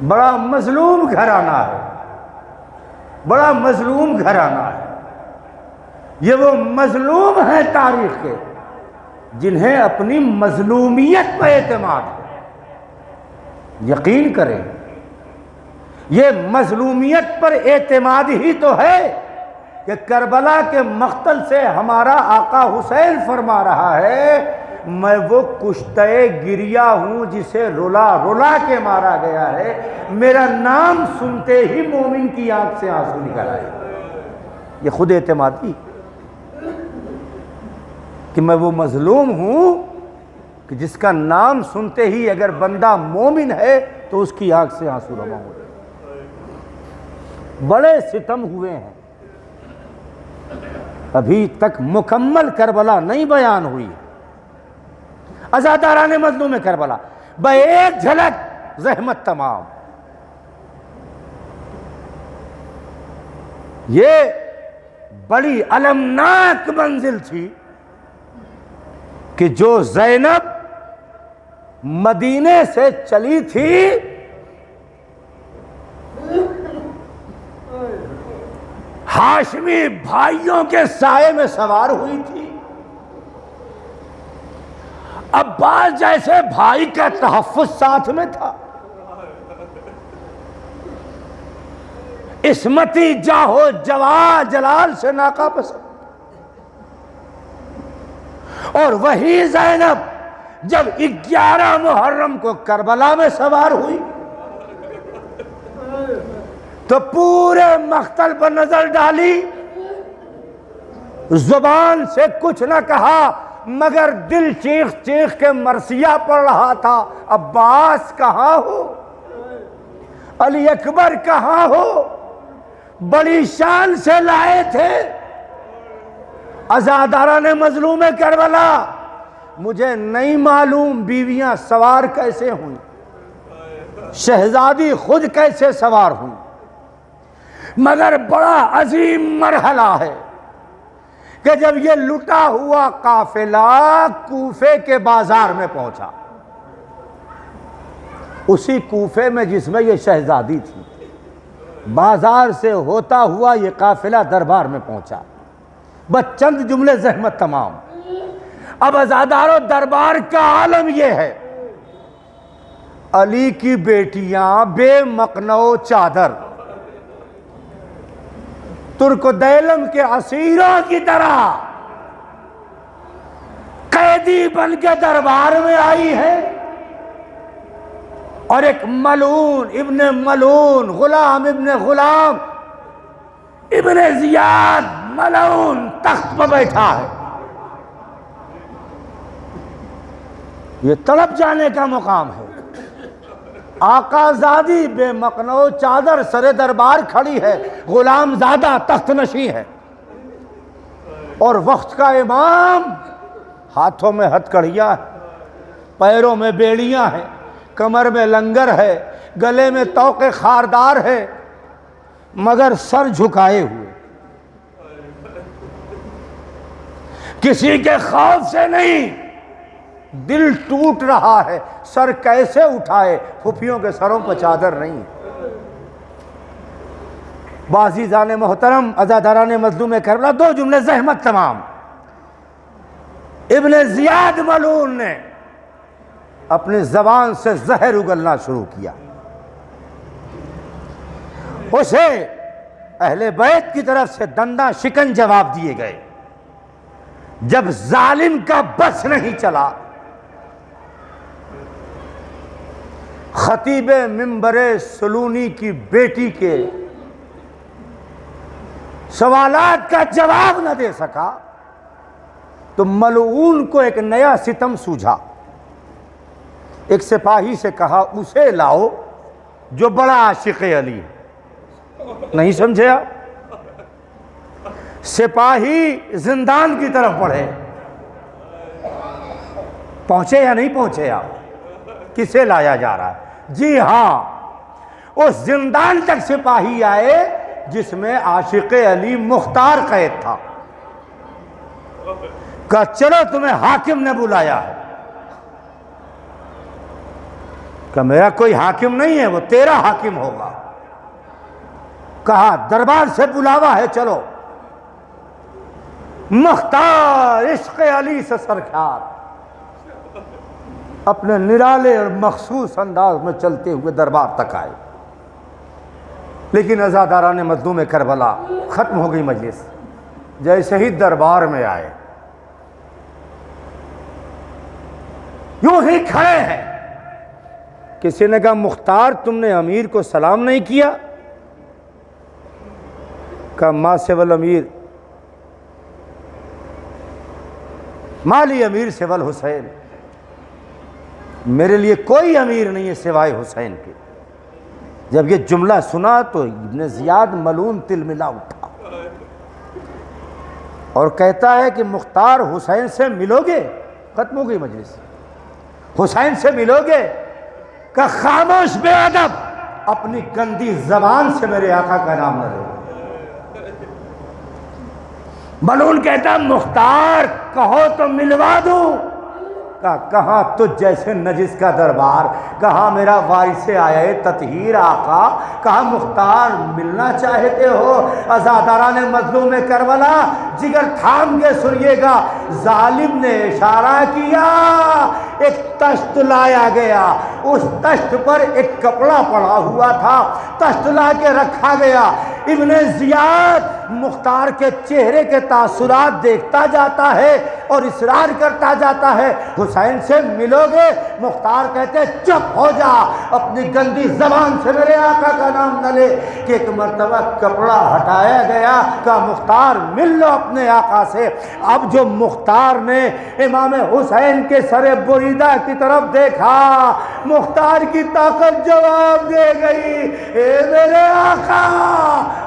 بڑا مظلوم گھرانہ ہے، بڑا مظلوم گھرانہ ہے. یہ وہ مظلوم ہیں تاریخ کے جنہیں اپنی مظلومیت پر اعتماد ہے. یقین کریں یہ مظلومیت پر اعتماد ہی تو ہے کہ کربلا کے مقتل سے ہمارا آقا حسین فرما رہا ہے میں وہ کشتہ گریہ ہوں جسے رلا رلا کے مارا گیا ہے، میرا نام سنتے ہی مومن کی آنکھ سے آنسو نکل آئے. یہ خود اعتمادی کہ میں وہ مظلوم ہوں کہ جس کا نام سنتے ہی اگر بندہ مومن ہے تو اس کی آنکھ سے آنسو رواں ہو جائے. بڑے ستم ہوئے ہیں، ابھی تک مکمل کربلا نہیں بیان ہوئی. عزاداران مظلوم کربلا بے ایک جھلک زحمت تمام. یہ بڑی المناک منزل تھی کہ جو زینب مدینے سے چلی تھی ہاشمی بھائیوں کے سائے میں سوار ہوئی تھی. عباس جیسے بھائی کا تحفظ ساتھ میں تھا. عصمتی جاہو جلال سے ناقہ پسند. اور وہی زینب جب 11 محرم کو کربلا میں سوار ہوئی تو پورے مقتل پر نظر ڈالی، زبان سے کچھ نہ کہا مگر دل چیخ چیخ کے مرثیہ پڑھ رہا تھا. عباس کہاں ہو؟ علی اکبر کہاں ہو؟ بڑی شان سے لائے تھے عزاداران مظلوم کربلا. مجھے نہیں معلوم بیویاں سوار کیسے ہوئیں، شہزادی خود کیسے سوار ہوئی، مگر بڑا عظیم مرحلہ ہے کہ جب یہ لٹا ہوا قافلہ کوفے کے بازار میں پہنچا، اسی کوفے میں جس میں یہ شہزادی تھی، بازار سے ہوتا ہوا یہ قافلہ دربار میں پہنچا۔ بس چند جملے زحمت تمام۔ اب عزادارو دربار کا عالم یہ ہے، علی کی بیٹیاں بے مقنعو چادر، ترک و دیلم کے اسیروں کی طرح قیدی بن کے دربار میں آئی ہے، اور ایک ملعون ابن ملعون غلام ابن غلام ابن زیاد ملعون تخت پر بیٹھا ہے۔ یہ تڑپ جانے کا مقام ہے۔ آقا زادی بے مقنعو چادر سر دربار کھڑی ہے، غلام زادہ تخت نشیں ہے، اور وقت کا امام ہاتھوں میں ہتھ کڑیاں ہے، پیروں میں بیڑیاں ہیں، کمر میں لنگر ہے، گلے میں طوق خاردار ہے، مگر سر جھکائے ہوئے، کسی کے خوف سے نہیں، دل ٹوٹ رہا ہے، سر کیسے اٹھائے، پھپھیوں کے سروں پر چادر نہیں۔ عزیزان محترم، عزاداران مظلوم کربلا، دو جملے زحمت تمام۔ ابن زیاد ملعون نے اپنی زبان سے زہر اگلنا شروع کیا، اسے اہل بیت کی طرف سے دنداں شکن جواب دیے گئے۔ جب ظالم کا بس نہیں چلا، خطیب منبر سلونی کی بیٹی کے سوالات کا جواب نہ دے سکا، تو ملعون کو ایک نیا ستم سوجھا۔ ایک سپاہی سے کہا اسے لاؤ جو بڑا عاشق علی ہے۔ نہیں سمجھے آپ؟ سپاہی زندان کی طرف بڑھے، پہنچے یا نہیں پہنچے آپ؟ کسے لایا جا رہا ہے؟ جی ہاں، اس زندان تک سپاہی آئے جس میں عاشق علی مختار قید تھا۔ کہا چلو تمہیں حاکم نے بلایا ہے۔ کہ میرا کوئی حاکم نہیں ہے، وہ تیرا حاکم ہوگا۔ کہا دربار سے بلاوا ہے، چلو۔ مختار عشق علی سے سرکار اپنے نرالے اور مخصوص انداز میں چلتے ہوئے دربار تک آئے۔ لیکن عزاداران مظلوم کربلا، ختم ہو گئی مجلس۔ جیسے ہی دربار میں آئے، یوں ہی کھڑے ہیں، کسی نے کہا مختار تم نے امیر کو سلام نہیں کیا؟ کہا ما سوى الامیر، مالی امیر سوى الحسین، میرے لیے کوئی امیر نہیں ہے سوائے حسین کے۔ جب یہ جملہ سنا تو ابن زیاد ملعون تلملا اٹھا اور کہتا ہے کہ مختار حسین سے ملو گے؟ ختم ہو گئی مجلس۔ حسین سے ملو گے؟ کہ خاموش بے ادب، اپنی گندی زبان سے میرے آقا کا نام نہ لو۔ ملعون کہتا مختار کہو تو ملوا دوں۔ کہاں تجھ جیسے نجس کا دربار، کہاں میرا وارث آیا تطہیر آقا، کہاں مختار ملنا چاہتے ہو؟ عزاداران مظلوم کربلا جگر تھام کے سنیے گا۔ ظالم نے اشارہ کیا، ایک تشت لایا گیا، اس تشت پر ایک کپڑا پڑا ہوا تھا، تشت لا کے رکھا گیا۔ ابن زیاد مختار کے چہرے کے تاثرات دیکھتا جاتا ہے اور اصرار کرتا جاتا ہے حسین سے ملو گے؟ مختار کہتے چپ ہو جا، اپنی گندی زبان سے میرے آقا کا نام نہ لے۔ کہ ایک مرتبہ کپڑا ہٹایا گیا، کہا مختار مل لو اپنے آقا سے۔ اب جو مختار نے امام حسین کے سر بریدہ کی طرف دیکھا، مختار کی طاقت جواب دے گئی، اے میرے آقا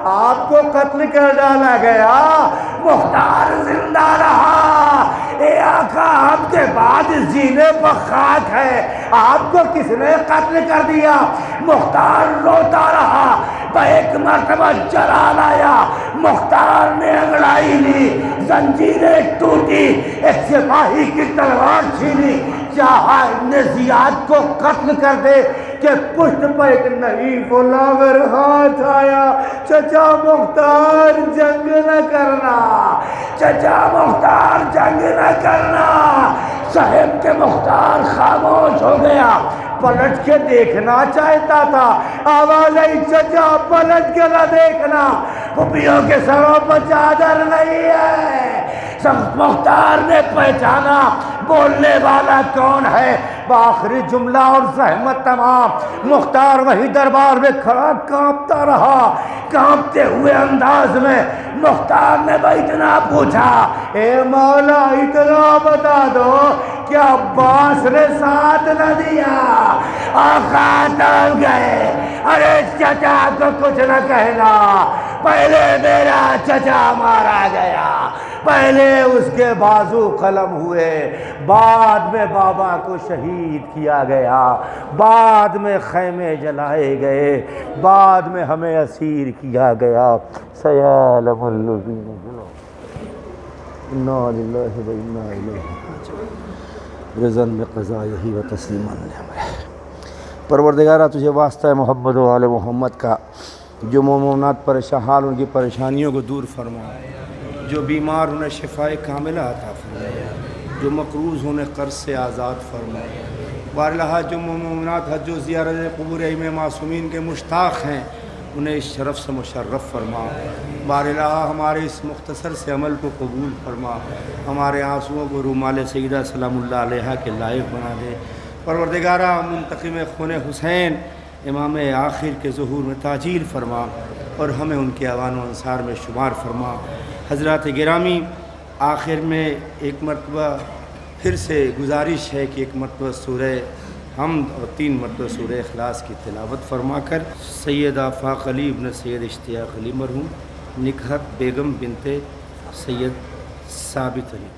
آپ کو قتل کر ڈالا گیا، مختار زندہ رہا۔ اے آقا آپ کے بعد زینے پر خاک ہے، آپ کو کس نے قتل کر دیا؟ مختار روتا رہا، ایک مرتبہ چلا لایا، مختار نے انگڑائی لی، زنجیریں ٹوٹی، ایک سپاہی کی تلوار چھینی، چاہا ابن زیاد کو قتل کر دے کہ پشت پر ایک نحیف الاغر ہاتھ آیا، چچا مختار جنگ نہ کرنا، چچا مختار جنگ نہ کرنا۔ صاحب کے مختار خاموش ہو گیا، پلٹ کے دیکھنا چاہتا تھا، آواز آئی چچا پلٹ کے نہ دیکھنا، پھپھیوں کے سروں پر چادر نہیں ہے۔ سب مختار نے پہچانا بولنے والا کون ہے، بآخری جملہ اور زحمت تمام مختار وہی دربار میں کھڑا کانپتا رہا۔ کانپتے ہوئے انداز میں مختار نے اتنا پوچھا، اے مولا اتنا بتا دو کیا عباس نے ساتھ نہ دیا؟ آقا ٹال گئے، ارے چچا کو کچھ نہ کہنا، پہلے میرا چچا مارا گیا، پہلے اس کے بازو قلم ہوئے، بعد میں بابا کو شہید کیا گیا، بعد میں خیمے جلائے گئے، بعد میں ہمیں اسیر کیا گیا۔ سیعلم الذین ظلموا انا للہ و انا الیہ راجعون، رضا بقضائہ و تسلیما لامرہ۔ پروردگارہ تجھے واسطہ ہے محمد و آل محمد کا، جو مومنات پریشان حال ان کی پریشانیوں کو دور فرما، جو بیمار انہیں شفائے کاملہ عطا فرما، جو مقروض انہیں قرض سے آزاد فرما۔ بارہا جو مومنات حج و زیارت قبور ائمہ معصومین کے مشتاق ہیں انہیں اس شرف سے مشرف فرما۔ بارہا ہمارے اس مختصر سے عمل کو قبول فرما، ہمارے آنسوؤں کو رومال سیدہ سلام اللہ علیہا کے لائق بنا دے۔ پروردگارہ منتقم خون حسین امام آخر کے ظہور میں تاجیل فرما اور ہمیں ان کے اعوان و انصار میں شمار فرما۔ حضرات گرامی، آخر میں ایک مرتبہ پھر سے گزارش ہے کہ ایک مرتبہ سورہ حمد اور 3 مرتبہ سورہ اخلاص کی تلاوت فرما کر سید آفاق علی ابن سید اشتیاق علی مرحوم نکہت بیگم بنت سید ثابت علی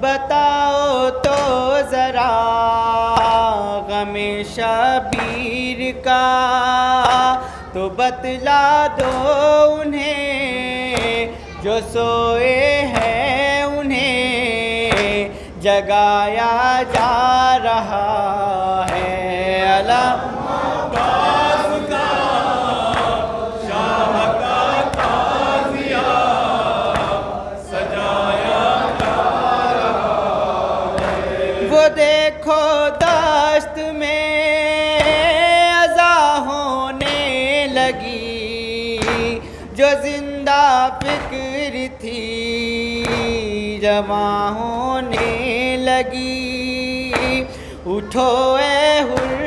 بتاؤ تو ذرا غم شبیر کا، تو بتلا دو انہیں جو سوئے ہیں انہیں جگایا جا رہا ہے۔ علم دیکھو دشت میں اذا ہونے لگی، جو زندہ فکر تھی جمع ہونے لگی۔ اٹھو اے حر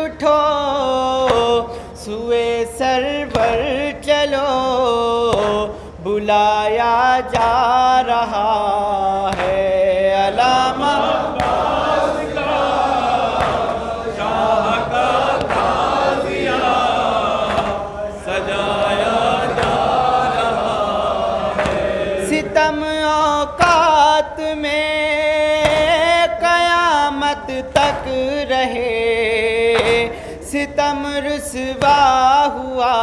اٹھو سوئے سرور چلو، بلایا جا رہا ہے۔ علامہ ستم اوقات میں قیامت تک رہے، ستم رسوا ہوا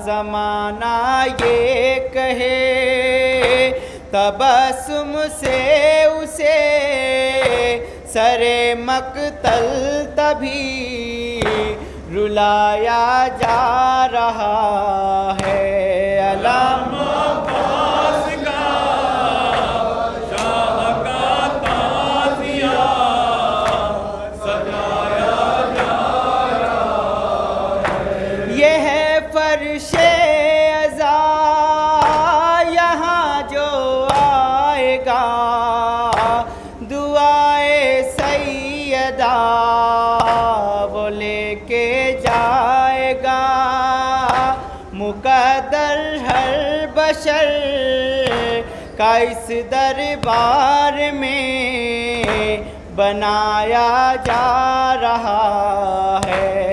زمانہ یہ کہے، تبسم سے اسے سر مقتل تبھی رلایا جا رہا ہے۔ علامہ فرش ازا یہاں جو آئے گا، دعائے سیدہ وہ لے کے جائے گا، مقدر ہر بشر کا اس دربار میں بنایا جا رہا ہے